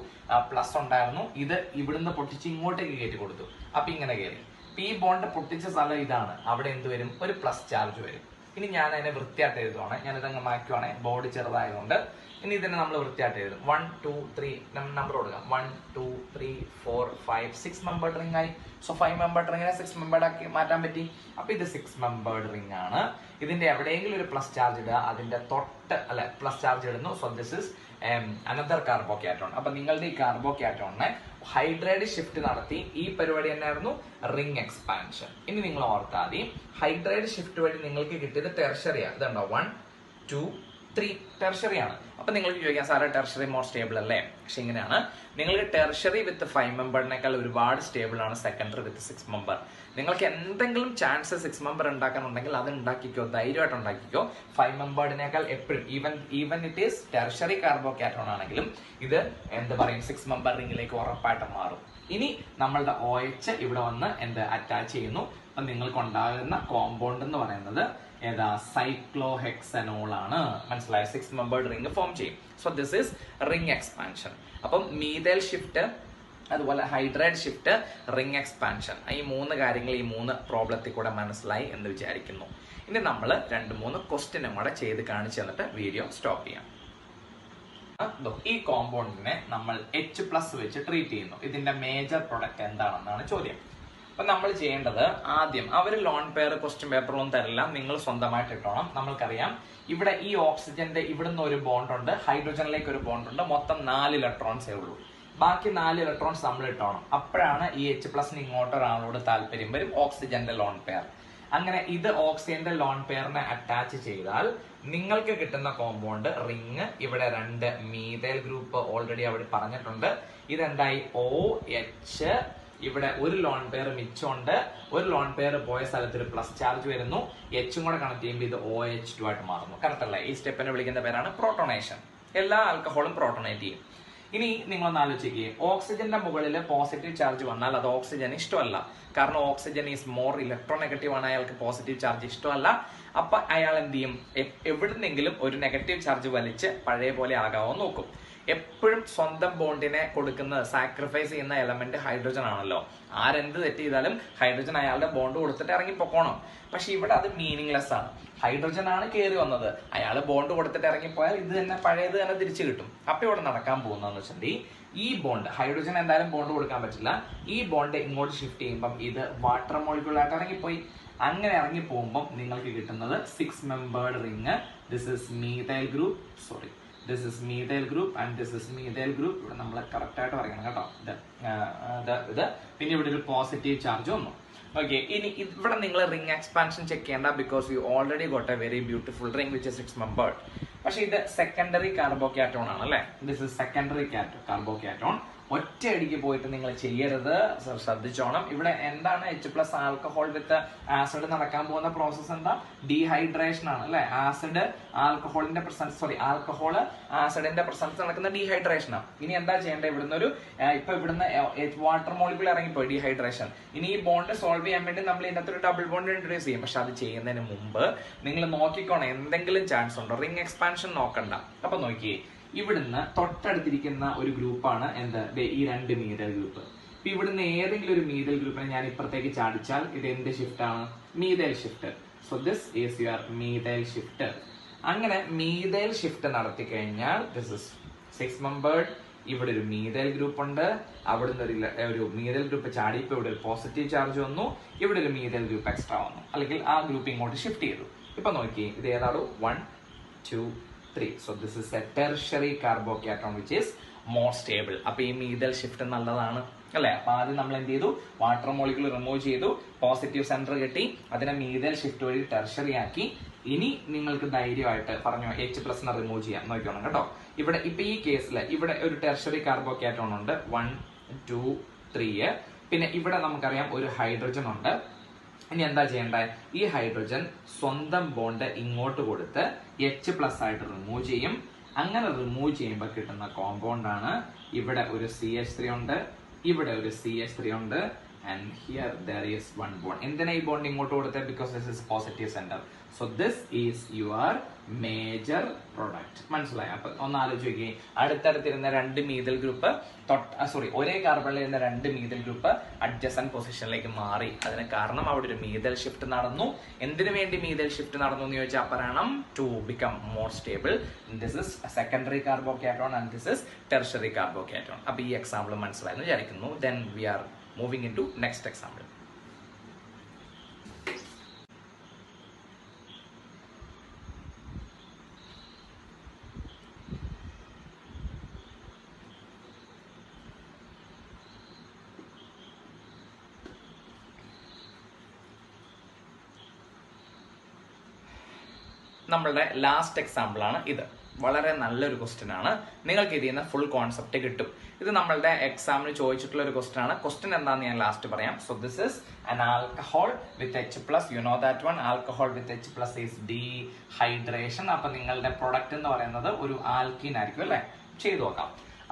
പ്ലസ് ഉണ്ടായിരുന്നു. ഇത് ഇവിടുന്ന് പൊട്ടിച്ച് ഇങ്ങോട്ടേക്ക് കയറ്റി കൊടുത്തു. അപ്പൊ ഇങ്ങനെ കയറി. ഈ ബോണ്ട് പൊട്ടിച്ച സ്ഥലം ഇതാണ്, അവിടെ എന്ത് വരും, ഒരു പ്ലസ് ചാർജ് വരും. ഇനി ഞാൻ അതിനെ വൃത്തിയായിട്ട് എഴുതുവാണ്, ഞാനിതങ്ങ് മാറ്റുവാണേ, ബോർഡ് ചെറുതായതുകൊണ്ട്. ഇനി ഇതിനെ നമ്മൾ വൃത്തിയായിട്ട് എഴുതും. 1 2 3 നമ്പർ കൊടുക്കാം. 1 2 3 4 5 6 മെമ്പേർഡ് റിംഗ് ആയി. സോ 5 മെമ്പേർഡ് റിംഗിനെ 6 മെമ്പേർഡ് ആക്കി മാറ്റാൻ പറ്റി. അപ്പൊ ഇത് 6 മെമ്പേർഡ് റിംഗ് ആണ്. ഇതിന്റെ എവിടെയെങ്കിലും ഒരു പ്ലസ് ചാർജ് ഇടുക, അതിന്റെ തൊട്ട് അല്ലെ പ്ലസ് ചാർജ് ഇടുന്നു. So this is another carbocation. അപ്പൊ നിങ്ങളുടെ ഈ കാർബോക്യാറ്റോണിനെ ഹൈഡ്രൈഡ് ഷിഫ്റ്റ് നടത്തി ഈ പരിപാടി തന്നെയായിരുന്നു റിംഗ് എക്സ്പാൻഷൻ. ഇനി നിങ്ങൾ ഓർത്താൽ മതി, ഹൈഡ്രൈഡ് ഷിഫ്റ്റ് വഴി നിങ്ങൾക്ക് കിട്ടിയത് ടെർഷറിയാണ്. ഇതുണ്ടോ 1 2 3 ടെർഷറി ആണ്. അപ്പൊ നിങ്ങൾക്ക് ചോദിക്കാം, സാറേ ടെർഷറി മോർ സ്റ്റേബിൾ അല്ലേ? പക്ഷെ ഇങ്ങനെയാണ്, നിങ്ങൾക്ക് ടെർഷറി വിത്ത് 5 മെമ്പറിനേക്കാൾ ഒരുപാട് സ്റ്റേബിൾ ആണ് സെക്കൻഡറി വിത്ത് 6 മെമ്പർ. നിങ്ങൾക്ക് എന്തെങ്കിലും ചാൻസ് 6 മെമ്പർ ഉണ്ടാക്കാനുണ്ടെങ്കിൽ അത് ഉണ്ടാക്കിക്കോ, ധൈര്യമായിട്ട് ഉണ്ടാക്കിക്കോ. 5 മെമ്പേർഡിനേക്കാൾ എപ്പോഴും ഈവൻ ഇറ്റ് ഈസ് ടെർഷറി കാർബോക്യാറ്റോൺ ആണെങ്കിലും ഇത് എന്ത് പറയും, 6 മെമ്പർ റിംഗിലേക്ക് ഉറപ്പായിട്ട് മാറും. ഇനി നമ്മളുടെ OH ഇവിടെ വന്ന് അറ്റാച്ച് ചെയ്യുന്നു. അപ്പൊ നിങ്ങൾക്ക് ഉണ്ടാകുന്ന കോമ്പൗണ്ട് എന്ന് പറയുന്നത് ഏതാ, സൈക്ലോഹെക്സനോൾ ആണ്. മനസ്സിലായ? 6 മെമ്പേർഡ് റിംഗ് ഫോം ചെയ്യും. So this is ring expansion. അപ്പം മീഥൈൽ ഷിഫ്റ്റ്, അതുപോലെ ഹൈഡ്രൈഡ് ഷിഫ്റ്റ്, റിംഗ് എക്സ്പാൻഷൻ, ഈ 3 കാര്യങ്ങൾ ഈ 3 പ്രോബ്ലത്തിൽ കൂടെ മനസ്സിലായി എന്ന് വിചാരിക്കുന്നു. ഇനി നമ്മൾ 2-3 ക്വസ്റ്റ്യനും കൂടെ ചെയ്ത് കാണിച്ചു തന്നിട്ട് വീഡിയോ സ്റ്റോപ്പ് ചെയ്യാം. ഈ കോമ്പൗണ്ടിനെ നമ്മൾ H+ വെച്ച് ട്രീറ്റ് ചെയ്യുന്നു. ഇതിന്റെ മേജർ പ്രൊഡക്റ്റ് എന്താണെന്നാണ് ചോദ്യം. അപ്പൊ നമ്മൾ ചെയ്യേണ്ടത്, ആദ്യം അവർ ലോൺ പെയർ ക്വസ്റ്റ്യൻ പേപ്പറിലൊന്നും തരില്ല, നിങ്ങൾ സ്വന്തമായിട്ട് ഇട്ടോണം. നമ്മൾക്കറിയാം ഇവിടെ ഈ ഓക്സിജന്റെ ഇവിടുന്ന് ഒരു ബോണ്ട് ഉണ്ട്, ഹൈഡ്രജനിലേക്ക് ഒരു ബോണ്ട് ഉണ്ട്, മൊത്തം 4 ഇലക്ട്രോൺസേ ഉള്ളൂ. ബാക്കി 4 ഇലക്ട്രോൺസ് നമ്മൾ ഇട്ടോണം. അപ്പോഴാണ് ഈ H+ ഇങ്ങോട്ട് ഒരാളോട് താല്പര്യം വരും, ഓക്സിജന്റെ ലോൺ പെയർ. അങ്ങനെ ഇത് ഓക്സിജന്റെ ലോൺ പെയറിനെ അറ്റാച്ച് ചെയ്താൽ നിങ്ങൾക്ക് കിട്ടുന്ന കോമ്പൗണ്ട് റിങ്. ഇവിടെ 2 മീഥൈൽ ഗ്രൂപ്പ് ഓൾറെഡി അവിടെ പറഞ്ഞിട്ടുണ്ട്. ഇതെന്തായി? OH. ഇവിടെ ഒരു ലോൺ പെയർ മിച്ചമുണ്ട്. ഒരു ലോൺ പെയർ പോയ സ്ഥലത്ത് ഒരു പ്ലസ് ചാർജ് വരുന്നു. എച്ചും കൂടെ കണക്ട് ചെയ്യുമ്പോൾ ഇത് OH2 ആയിട്ട് മാറുന്നു. കറക്റ്റ് അല്ലേ? ഈ സ്റ്റെപ്പിനെ വിളിക്കുന്ന പേരാണ് പ്രോട്ടോണേഷൻ. എല്ലാ ആൽക്കഹോളും പ്രോട്ടോണേറ്റ് ചെയ്യും. ഇനി നിങ്ങളൊന്ന് ആലോചിക്കുക, ഓക്സിജന്റെ മുകളിൽ പോസിറ്റീവ് ചാർജ് വന്നാൽ അത് ഓക്സിജന് ഇഷ്ടമല്ല. കാരണം ഓക്സിജൻ ഈസ് മോർ ഇലക്ട്രോനെഗറ്റീവ് ആണ്, അയാൾക്ക് പോസിറ്റീവ് ചാർജ് ഇഷ്ടമല്ല. അപ്പൊ അയാൾ എന്ത് ചെയ്യും? എവിടുന്നെങ്കിലും ഒരു നെഗറ്റീവ് ചാർജ് വലിച്ച് പഴയ പോലെ ആകാവോ നോക്കും. എപ്പോഴും സ്വന്തം ബോണ്ടിനെ കൊടുക്കുന്ന, സാക്രിഫൈസ് ചെയ്യുന്ന എലമെന്റ് ഹൈഡ്രജൻ ആണല്ലോ. ആരെന്ത് തെറ്റ് ചെയ്താലും ഹൈഡ്രജൻ അയാളുടെ ബോണ്ട് കൊടുത്തിട്ട് ഇറങ്ങി പൊക്കോണം. പക്ഷെ ഇവിടെ അത് മീനിങ്ലെസ് ആണ്. ഹൈഡ്രജൻ ആണ് കയറി വന്നത്, അയാൾ ബോണ്ട് കൊടുത്തിട്ട് ഇറങ്ങിപ്പോയാൽ ഇത് തന്നെ പഴയത് തന്നെ തിരിച്ചു കിട്ടും. അപ്പൊ ഇവിടെ നടക്കാൻ പോകുന്നതെന്ന് വെച്ചിട്ടുണ്ടെങ്കിൽ ഈ ബോണ്ട്, ഹൈഡ്രജൻ എന്തായാലും ബോണ്ട് കൊടുക്കാൻ പറ്റില്ല, ഈ ബോണ്ട് ഇങ്ങോട്ട് ഷിഫ്റ്റ് ചെയ്യുമ്പോൾ ഇത് വാട്ടർ മോളിക്യൂളായിട്ട് ഇറങ്ങിപ്പോയി. അങ്ങനെ ഇറങ്ങി പോകുമ്പോൾ നിങ്ങൾക്ക് കിട്ടുന്നത് 6 membered ring. This is methyl group, sorry this is methyl group and this is methyl group. ഇവിടെ നമ്മൾ കറക്റ്റ് ആയിട്ട് പറയണം കേട്ടോ. ഇത് പിന്നെ ഇവിടെ ഒരു പോസിറ്റീവ് ചാർജ് വന്നു. ഓക്കെ, ഇനി ഇവിടെ നിങ്ങൾ റിംഗ് എക്സ്പാൻഷൻ ചെക്ക് ചെയ്യേണ്ട, because you already got a very beautiful ring which is 6 membered. പക്ഷെ ഇത് സെക്കൻഡറി കാർബോക്യാറ്റോൺ ആണ് അല്ലെ. This is secondary carbocation. ഒറ്റയടിക്ക് പോയിട്ട് നിങ്ങൾ ചെയ്യരുത്, ശ്രദ്ധിച്ചോണം. ഇവിടെ എന്താണ് H+ ആൽക്കഹോൾ വിത്ത് ആസിഡ് നടക്കാൻ പോകുന്ന പ്രോസസ്? എന്താ? ഡീഹൈഡ്രേഷൻ ആണ് അല്ലെ. ആസിഡ് ആൽക്കഹോളിന്റെ പ്രസൻസ്, സോറി ആൽക്കഹോൾ ആസിഡിന്റെ പ്രസൻസ് നടക്കുന്ന ഡീഹൈഡ്രേഷൻ ആണ്. ഇനി എന്താ ചെയ്യേണ്ടത്? ഇവിടുന്ന് ഒരു ഇവിടുന്ന് വാട്ടർ മോളിക്യൂൾ ഇറങ്ങിപ്പോയി, ഡീഹൈഡ്രേഷൻ. ഇനി ഈ ബോണ്ട് സോൾവ് ചെയ്യാൻ വേണ്ടി നമ്മൾ ഇതിനകത്ത് ഒരു ഡബിൾ ബോണ്ട് ഇൻട്രൊഡ്യൂസ് ചെയ്യും. പക്ഷെ അത് ചെയ്യുന്നതിന് മുമ്പ് നിങ്ങൾ നോക്കിക്കോണം എന്തെങ്കിലും ചാൻസ് ഉണ്ടോ. റിംഗ് എക്സ്പാൻഷൻ നോക്കണ്ട. അപ്പൊ നോക്കിയേ, ഇവിടുന്ന് തൊട്ടടുത്തിരിക്കുന്ന ഒരു ഗ്രൂപ്പാണ് എന്ത്? ഈ 2 മീഥൈൽ ഗ്രൂപ്പ്. ഇപ്പൊ ഇവിടുന്ന് ഏതെങ്കിലും ഒരു മീഥൈൽ ഗ്രൂപ്പിനെ ഞാൻ ഇപ്പുറത്തേക്ക് ചാടിച്ചാൽ ഇത് എന്ത് ഷിഫ്റ്റ് ആണ്? Methyl shift. So this is your methyl shift. അങ്ങനെ മീഥൈൽ ഷിഫ്റ്റ് നടത്തി കഴിഞ്ഞാൽ ദിസ് ഇസ് 6 മെമ്പേർഡ്. ഇവിടെ ഒരു മീഥൈൽ ഗ്രൂപ്പ് ഉണ്ട്, അവിടുന്ന് ഒരു മീഥൈൽ ഗ്രൂപ്പ് ചാടിയപ്പോൾ ഇവിടെ ഒരു പോസിറ്റീവ് ചാർജ് വന്നു, ഇവിടെ ഒരു മീഥൈൽ ഗ്രൂപ്പ് എക്സ്ട്രാ വന്നു, അല്ലെങ്കിൽ ആ ഗ്രൂപ്പ് ഇങ്ങോട്ട് ഷിഫ്റ്റ് ചെയ്തു. ഇപ്പൊ നോക്കി, ഇത് ഏതാണോ? 1, 2, 3. So this is a tertiary carbocation which is more stable. അപ്പൊ ഈ മീഥൈൽ ഷിഫ്റ്റ് നല്ലതാണ് അല്ലെ. അപ്പൊ ആദ്യം നമ്മൾ എന്ത് ചെയ്തു? വാട്ടർ മോളിക്യൂൾ റിമൂവ് ചെയ്തു, പോസിറ്റീവ് സെന്റർ കിട്ടി, അതിനെ മീഥൈൽ ഷിഫ്റ്റ് വഴി ടെർഷറി ആക്കി. ഇനി നിങ്ങൾക്ക് ധൈര്യമായിട്ട് പറഞ്ഞു H+ റിമൂവ് ചെയ്യാം. നോക്കണം കേട്ടോ. ഇവിടെ ഇപ്പൊ ഈ കേസിൽ ഇവിടെ ഒരു ടെർഷറി കാർബോക്യാറ്റോൺ ഉണ്ട്, 1, 2, 3. പിന്നെ ഇവിടെ നമുക്കറിയാം ഒരു ഹൈഡ്രജൻ ഉണ്ട്. ഇനി എന്താ ചെയ്യേണ്ടത്? ഈ ഹൈഡ്രജൻ സ്വന്തം ബോണ്ട് ഇങ്ങോട്ട് കൊടുത്ത് H+ ആയിട്ട് റിമൂവ് ചെയ്യും. അങ്ങനെ റിമൂവ് ചെയ്യുമ്പോൾ കിട്ടുന്ന കോമ്പൗണ്ട് ആണ് ഇവിടെ ഒരു CH3 ഉണ്ട്, ഇവിടെ ഒരു CH3 ഉണ്ട്, and here there is one bond. എന്തിനാ ഈ ബോണ്ട് ഇങ്ങോട്ട് കൊടുത്തത്? because this is positive center. so this is your major product. മനസ്സിലായി? അപ്പൊ ഒന്ന് ആലോചിക്കുക, അടുത്തടുത്തിരുന്ന 2 മീഥൈൽ ഗ്രൂപ്പ് ഒരേ കാർബണിൽ ഇരുന്ന 2 മീഥൈൽ ഗ്രൂപ്പ് അഡ്ജസന്റ് പൊസിഷനിലേക്ക് മാറി. അതിന് കാരണം അവിടെ ഒരു മീഥൈൽ ഷിഫ്റ്റ് നടന്നു. എന്തിനു വേണ്ടി മീഥൈൽ ഷിഫ്റ്റ് നടന്നു എന്ന് ചോദിച്ചാൽ പറയണം, to become more stable. This is secondary carbocation and this is tertiary carbocation. അപ്പൊ ഈ എക്സാമ്പിൾ മനസ്സിലായെന്ന് വിചാരിക്കുന്നു. then we are moving into next example. നമ്മളുടെ ലാസ്റ്റ് എക്സാമ്പിൾ ആണ് ഇത്. വളരെ നല്ലൊരു ക്വസ്റ്റ്യൻ ആണ്. നിങ്ങൾക്ക് ഇതിൽ നിന്ന് ഫുൾ കോൺസെപ്റ്റ് കിട്ടും. ഇത് നമ്മളുടെ എക്സാമിന് ചോദിച്ചിട്ടുള്ള ഒരു ക്വസ്റ്റ്യൻ ആണ്. ക്വസ്റ്റ്യൻ എന്താണെന്ന് ഞാൻ ലാസ്റ്റ് പറയാം. So this is an alcohol with H+. you know that one. alcohol with H+ is dehydration. അപ്പൊ നിങ്ങളുടെ പ്രൊഡക്റ്റ് എന്ന് പറയുന്നത് ഒരു ആൽക്കീൻ ആയിരിക്കും അല്ലെ. ചെയ്തു നോക്കാം.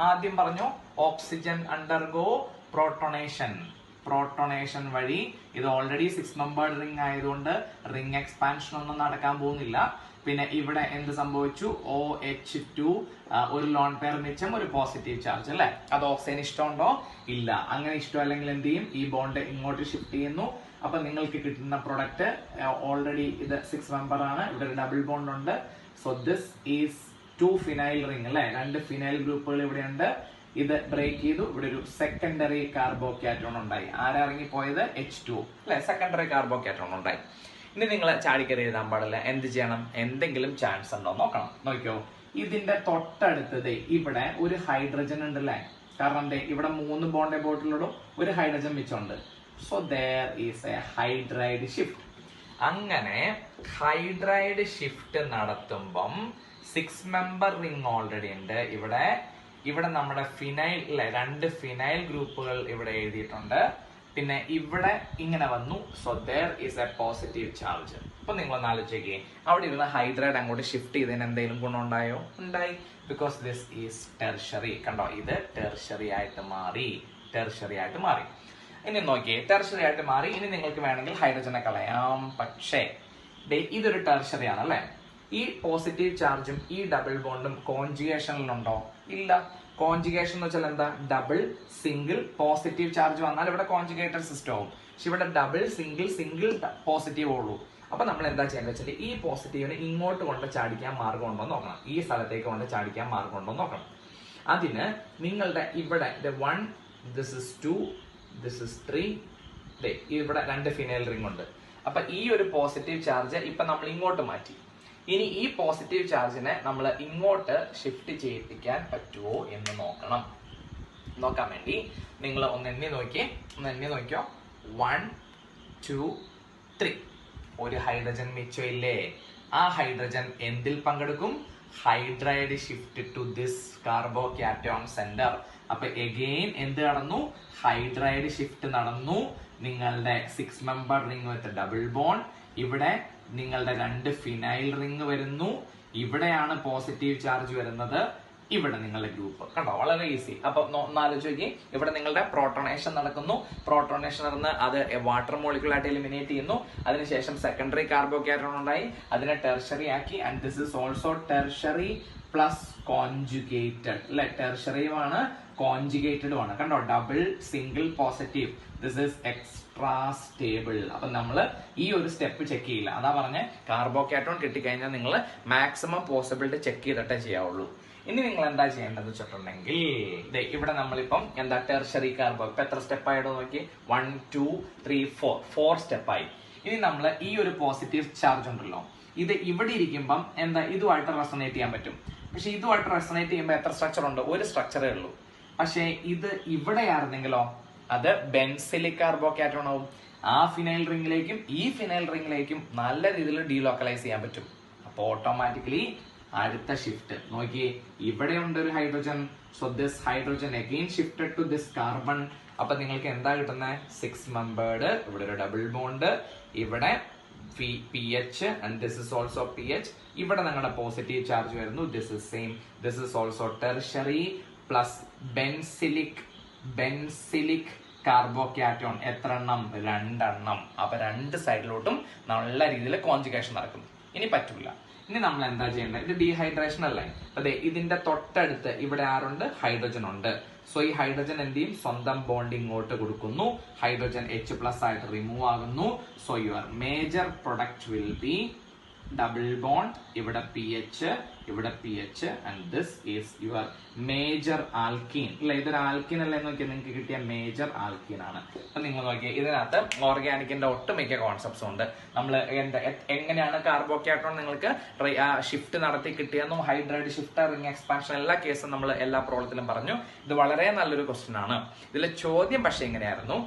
ആദ്യം പറഞ്ഞു ഓക്സിജൻ അണ്ടർഗോ പ്രോട്ടോണേഷൻ വഴി. ഇത് ഓൾറെഡി 6 മെമ്പേർഡ് റിംഗ് ആയതുകൊണ്ട് റിംഗ് എക്സ്പാൻഷൻ ഒന്നും നടക്കാൻ പോകുന്നില്ല. പിന്നെ ഇവിടെ എന്ത് സംഭവിച്ചു? OH2 ഒരു ലോൺ പെയർ മിച്ചം, ഒരു പോസിറ്റീവ് ചാർജ് അല്ലെ. അത് ഓക്സിജന് ഇഷ്ടമുണ്ടോ? ഇല്ല. അങ്ങനെ ഇഷ്ടമല്ലെങ്കിൽ എന്ത് ചെയ്യും? ഈ ബോണ്ട് ഇങ്ങോട്ട് ഷിഫ്റ്റ് ചെയ്യുന്നു. അപ്പൊ നിങ്ങൾക്ക് കിട്ടുന്ന പ്രൊഡക്റ്റ് ഓൾറെഡി ഇത് 6 മെമ്പർ ആണ്. ഇവിടെ ഒരു ഡബിൾ ബോണ്ട് ഉണ്ട്. So this is 2 phenyl ring അല്ലെ. 2 ഫിനൈൽ ഗ്രൂപ്പുകൾ ഇവിടെ ഉണ്ട്. ഇത് ബ്രേക്ക് ചെയ്തു. ഇവിടെ ഒരു സെക്കൻഡറി കാർബോക്യാറ്റോൺ ഉണ്ടായി. ആരിറങ്ങിപ്പോയത്? H2 അല്ലെ. സെക്കൻഡറി കാർബോക്യാറ്റോൺ ഉണ്ടായി. ഇനി നിങ്ങൾ ചാടിക്കറി എഴുതാൻ പാടില്ല. എന്ത് ചെയ്യണം? എന്തെങ്കിലും ചാൻസ് ഉണ്ടോ നോക്കണം. നോക്കിയോ, ഇതിന്റെ തൊട്ടടുത്തത് ഇവിടെ ഒരു ഹൈഡ്രജൻ ഉണ്ട് അല്ലെ. കാരണം എന്തേ ഇവിടെ 3 ബോണ്ട് ബോട്ടിലോടും ഒരു ഹൈഡ്രജൻ മിച്ചമുണ്ട്. So there is a hydride shift. അങ്ങനെ ഹൈഡ്രൈഡ് ഷിഫ്റ്റ് നടത്തുമ്പം 6 മെമ്പർ റിംഗ് ഓൾറെഡി ഉണ്ട്. ഇവിടെ നമ്മുടെ ഫിനൈൽ 2 ഫിനൈൽ ഗ്രൂപ്പുകൾ ഇവിടെ എഴുതിയിട്ടുണ്ട്. പിന്നെ ഇവിടെ ഇങ്ങനെ വന്നു. So there is A positive charge. അപ്പൊ നിങ്ങൾ ഒന്ന് ആലോചിക്കേ, അവിടെ ഇരുന്ന ഹൈഡ്രൈഡ് അങ്ങോട്ട് ഷിഫ്റ്റ് ചെയ്തതിന് എന്തെങ്കിലും ഗുണം ഉണ്ടായോ? ഉണ്ടായി. Because this is tertiary. കണ്ടോ, ഇത് ടെർഷറി ആയിട്ട് മാറി. ഇനി നോക്കിയേ, ടെർഷറി ആയിട്ട് മാറി. ഇനി നിങ്ങൾക്ക് വേണമെങ്കിൽ ഹൈഡ്രജനെ കളയാം. പക്ഷേ ഇതൊരു ടെർഷറി ആണല്ലേ. ഈ പോസിറ്റീവ് ചാർജും ഈ ഡബിൾ ബോണ്ടും കോൺജുഗേഷനിലുണ്ടോ? ഇല്ല. കോൺജുഗേഷൻ എന്ന് വെച്ചാൽ എന്താ? ഡബിൾ സിംഗിൾ പോസിറ്റീവ് ചാർജ് വന്നാൽ ഇവിടെ കോൺജുഗേറ്റഡ് സിസ്റ്റം ആവും. പക്ഷെ ഇവിടെ ഡബിൾ സിംഗിൾ പോസിറ്റീവ് ഉള്ളൂ. അപ്പൊ നമ്മൾ എന്താ ചെയ്യേണ്ടത് വെച്ചാൽ ഈ പോസിറ്റീവിനെ ഇങ്ങോട്ട് കൊണ്ട് ചാടിക്കാൻ മാർഗം ഉണ്ടോ നോക്കണം. ഈ സ്ഥലത്തേക്ക് കൊണ്ട് ചാടിക്കാൻ മാർഗം ഉണ്ടോ നോക്കണം. അതിന് നിങ്ങളുടെ ഇവിടെ 1, this is 2, this is 3, ഇവിടെ 2 ഫിനൈൽ റിംഗ് ഉണ്ട്. അപ്പൊ ഈ ഒരു പോസിറ്റീവ് ചാർജ് ഇപ്പൊ നമ്മൾ ഇങ്ങോട്ട് മാറ്റി. ഇനി ഈ പോസിറ്റീവ് ചാർജിനെ നമ്മൾ ഇങ്ങോട്ട് ഷിഫ്റ്റ് ചെയ്യിപ്പിക്കാൻ പറ്റുമോ എന്ന് നോക്കാൻ വേണ്ടി നിങ്ങൾ ഒന്ന് എണ്ണി നോക്കിയോ. 1, 2, 3. ഒരു ഹൈഡ്രജൻ മിച്ചം ഇല്ലേ? ആ ഹൈഡ്രജൻ എന്തിൽ പങ്കെടുക്കും? Hydride shift to this carbocation centre. അപ്പൊ എഗെയിൻ എന്ത് നടന്നു? ഹൈഡ്രൈഡ് ഷിഫ്റ്റ് നടന്നു. നിങ്ങളുടെ 6 member ring with double bond. ഇവിടെ നിങ്ങളുടെ 2 ഫിനൈൽ റിംഗ് വരുന്നു. ഇവിടെയാണ് പോസിറ്റീവ് ചാർജ് വരുന്നത്. ഇവിടെ നിങ്ങളുടെ ഗ്രൂപ്പ് കണ്ടോ, വളരെ ഈസി. അപ്പൊ ആലോചിച്ച് ഇവിടെ നിങ്ങളുടെ പ്രോട്ടോണേഷൻ നടക്കുന്നു. പ്രോട്ടോണേഷൻ നടന്ന് അത് വാട്ടർ മോളിക്യൂളായിട്ട് എലിമിനേറ്റ് ചെയ്യുന്നു. അതിനുശേഷം സെക്കൻഡറി കാർബോകാറ്റയോൺ ഉണ്ടായി, അതിനെ ടെർഷറി ആക്കി. And this is also tertiary plus conjugated അല്ലെ. ടെർഷറിയുമാണ് കോൺജുഗേറ്റഡുമാണ്. കണ്ടോ, double single positive. This is extra stable. അപ്പൊ നമ്മൾ ഈ ഒരു സ്റ്റെപ്പ് ചെക്ക് ചെയ്യില്ല. അതാ പറഞ്ഞ കാർബോകാറ്റയോൺ കിട്ടിക്കഴിഞ്ഞാൽ നിങ്ങൾ മാക്സിമം പോസിബിലിറ്റി ചെക്ക് ചെയ്തിട്ടേ ചെയ്യാവുള്ളൂ. ഇനി നിങ്ങൾ എന്താ ചെയ്യേണ്ടത് വെച്ചിട്ടുണ്ടെങ്കിൽ ഇവിടെ നമ്മളിപ്പം എന്താ ടെർഷറി കാർബോ ഇപ്പൊ എത്ര സ്റ്റെപ്പ് ആയിട്ടോ നോക്കി. 1, 2, 3, 4 സ്റ്റെപ്പായി. ഇനി നമ്മൾ ഈ ഒരു പോസിറ്റീവ് ചാർജ് ഉണ്ടല്ലോ, ഇത് ഇവിടെ ഇരിക്കുമ്പം എന്താ ഇതുമായിട്ട് റെസൊനേറ്റ് ചെയ്യാൻ പറ്റും. പക്ഷെ ഇതുമായിട്ട് റെസൊനേറ്റ് ചെയ്യുമ്പോൾ എത്ര സ്ട്രക്ചർ ഉണ്ട്? ഒരു സ്ട്രക്ചറേ ഉള്ളൂ. പക്ഷെ ഇത് ഇവിടെ ആയിരുന്നെങ്കിലോ അത് ബെൻസിലിക് കാർബോകാറ്റയോൺ ആവും. ആ ഫിനൈൽ റിംഗിലേക്കും ഈ ഫിനൈൽ റിംഗിലേക്കും നല്ല രീതിയിൽ ഡീലോക്കലൈസ് ചെയ്യാൻ പറ്റും. അപ്പോൾ ഓട്ടോമാറ്റിക്കലി അടുത്ത ഷിഫ്റ്റ് നോക്കി, ഇവിടെ ഉണ്ട് ഒരു hydrogen. So this hydrogen again shifted to this carbon. അപ്പൊ നിങ്ങൾക്ക് എന്താ കിട്ടുന്നത്? 6 മെമ്പേർഡ്. ഇവിടെ ഒരു ഡബിൾ ബോണ്ട്. ഇവിടെ PH and this is also PH. ഇവിടെ നിങ്ങളുടെ പോസിറ്റീവ് ചാർജ് വരുന്നു. This is same. This is also tertiary plus benzylic carbocation. എത്ര എണ്ണം? 2 എണ്ണം. അപ്പൊ 2 സൈഡിലോട്ടും നല്ല രീതിയിൽ കോൺജുഗേഷൻ നടക്കും. ഇനി പറ്റൂല. ഇനി നമ്മൾ എന്താ ചെയ്യേണ്ടത്? ഇത് ഡീഹൈഡ്രേഷൻ അല്ലേ. അതെ, ഇതിന്റെ തൊട്ടടുത്ത് ഇവിടെ ആരുണ്ട്? ഹൈഡ്രജൻ ഉണ്ട്. സോ ഈ ഹൈഡ്രജൻ എന്ത് ചെയ്യും? സ്വന്തം ബോണ്ട് ഇങ്ങോട്ട് കൊടുക്കുന്നു. ഹൈഡ്രജൻ H+ ആയിട്ട് റിമൂവ് ആകുന്നു. So your major product will be double bond. ഇവിടെ PH and this is your major alkene അല്ലെ. ഇതൊരു ആൽക്കീൻ അല്ലേ നോക്കിയാൽ നിങ്ങൾക്ക് കിട്ടിയ മേജർ ആൽക്കീൻ ആണ്. അപ്പൊ നിങ്ങൾ നോക്കിയാൽ ഇതിനകത്ത് ഓർഗാനിക്കിന്റെ ഒട്ടുമിക്ക കോൺസെപ്റ്റ്സും ഉണ്ട്. നമ്മൾ എങ്ങനെയാണ് കാർബോകാറ്റയോൺ നിങ്ങൾക്ക് ഷിഫ്റ്റ് നടത്തി കിട്ടിയെന്നും ഹൈഡ്രൈഡ് ഷിഫ്റ്റ് റിംഗ് എക്സ്പാൻഷൻ എല്ലാ കേസും നമ്മൾ എല്ലാ പ്രോബ്ലത്തിലും പറഞ്ഞു. ഇത് വളരെ നല്ലൊരു ക്വസ്റ്റ്യൻ ആണ്. ഇതിലെ ചോദ്യം പക്ഷെ എങ്ങനെയായിരുന്നു?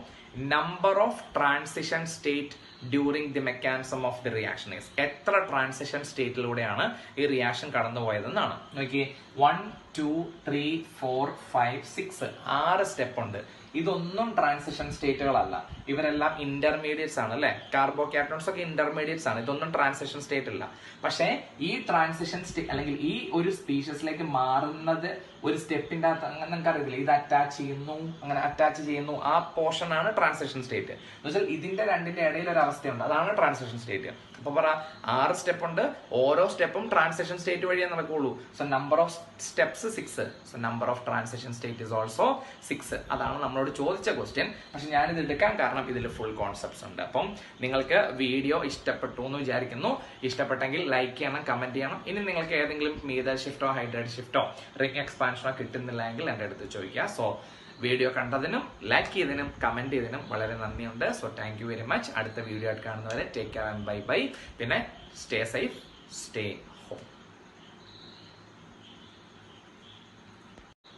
Number of transition state during the mechanism of the reaction is. എത്ര ട്രാൻസിഷൻ സ്റ്റേറ്റിലൂടെയാണ് ഈ റിയാക്ഷൻ കടന്നുപോയതെന്നാണ്. നോക്കിയേ, 1, 2, 3, 4, 5, 6 6 സ്റ്റെപ്പ് ഉണ്ട്. ഇതൊന്നും ട്രാൻസിഷൻ സ്റ്റേറ്റുകളല്ല. ഇവരെല്ലാം ഇന്റർമീഡിയറ്റ്സ് ആണ് അല്ലെ. കാർബോകാറ്റയോൺസ് ഒക്കെ ഇന്റർമീഡിയറ്റ്സ് ആണ്. ഇതൊന്നും ട്രാൻസിഷൻ സ്റ്റേറ്റ് ഇല്ല. പക്ഷെ ഈ ട്രാൻസിഷൻ സ്റ്റേറ്റ് അല്ലെങ്കിൽ ഈ ഒരു സ്പീഷ്യസിലേക്ക് മാറുന്നത് ഒരു സ്റ്റെപ്പിന്റെ അകത്ത് അങ്ങനെ നിങ്ങൾക്ക് അറിയില്ല. ഇത് അറ്റാച്ച് ചെയ്യുന്നു ആ പോർഷൻ ആണ് ട്രാൻസിഷൻ സ്റ്റേറ്റ്. എന്ന് വെച്ചാൽ ഇതിന്റെ രണ്ടിന്റെ ഇടയിൽ ഒരു അവസ്ഥയുണ്ട്, അതാണ് ട്രാൻസിഷൻ സ്റ്റേറ്റ്. അപ്പൊ പറ 6 സ്റ്റെപ്പ് ഉണ്ട്. ഓരോ സ്റ്റെപ്പും ട്രാൻസിഷൻ സ്റ്റേറ്റ് വഴിയേ നടക്കുള്ളൂ. So number of steps 6. So number of transition state is also 6. അതാണ് നമ്മളോട് ചോദിച്ച ക്വസ്റ്റ്യൻ. പക്ഷെ ഞാനിത് എടുക്കാൻ കാരണം ഇതിൽ ഫുൾ കോൺസെപ്റ്റ്സ് ഉണ്ട്. അപ്പം നിങ്ങൾക്ക് വീഡിയോ ഇഷ്ടപ്പെട്ടു എന്ന് വിചാരിക്കുന്നു. ഇഷ്ടപ്പെട്ടെങ്കിൽ ലൈക്ക് ചെയ്യണം, കമന്റ് ചെയ്യണം. ഇനി നിങ്ങൾക്ക് ഏതെങ്കിലും മീതൽ ഷിഫ്റ്റോ ഹൈഡ്രൈഡ് ഷിഫ്റ്റോ റിംഗ് എക്സ്പാൻഷനോ കിട്ടുന്നില്ല എങ്കിൽ എൻ്റെ അടുത്ത് ചോദിക്കുക. സോ വീഡിയോ കണ്ടതിനും ലൈക്ക് ചെയ്തതിനും കമന്റ് ചെയ്തതിനും വളരെ നന്ദിയുണ്ട്. So thank you very much. അടുത്ത വീഡിയോ ആയിട്ട് കാണുന്നവരെ ടേക്ക് കെയർ ആൻഡ് ബൈ. പിന്നെ സ്റ്റേ സേഫ്, സ്റ്റേ ഹോം.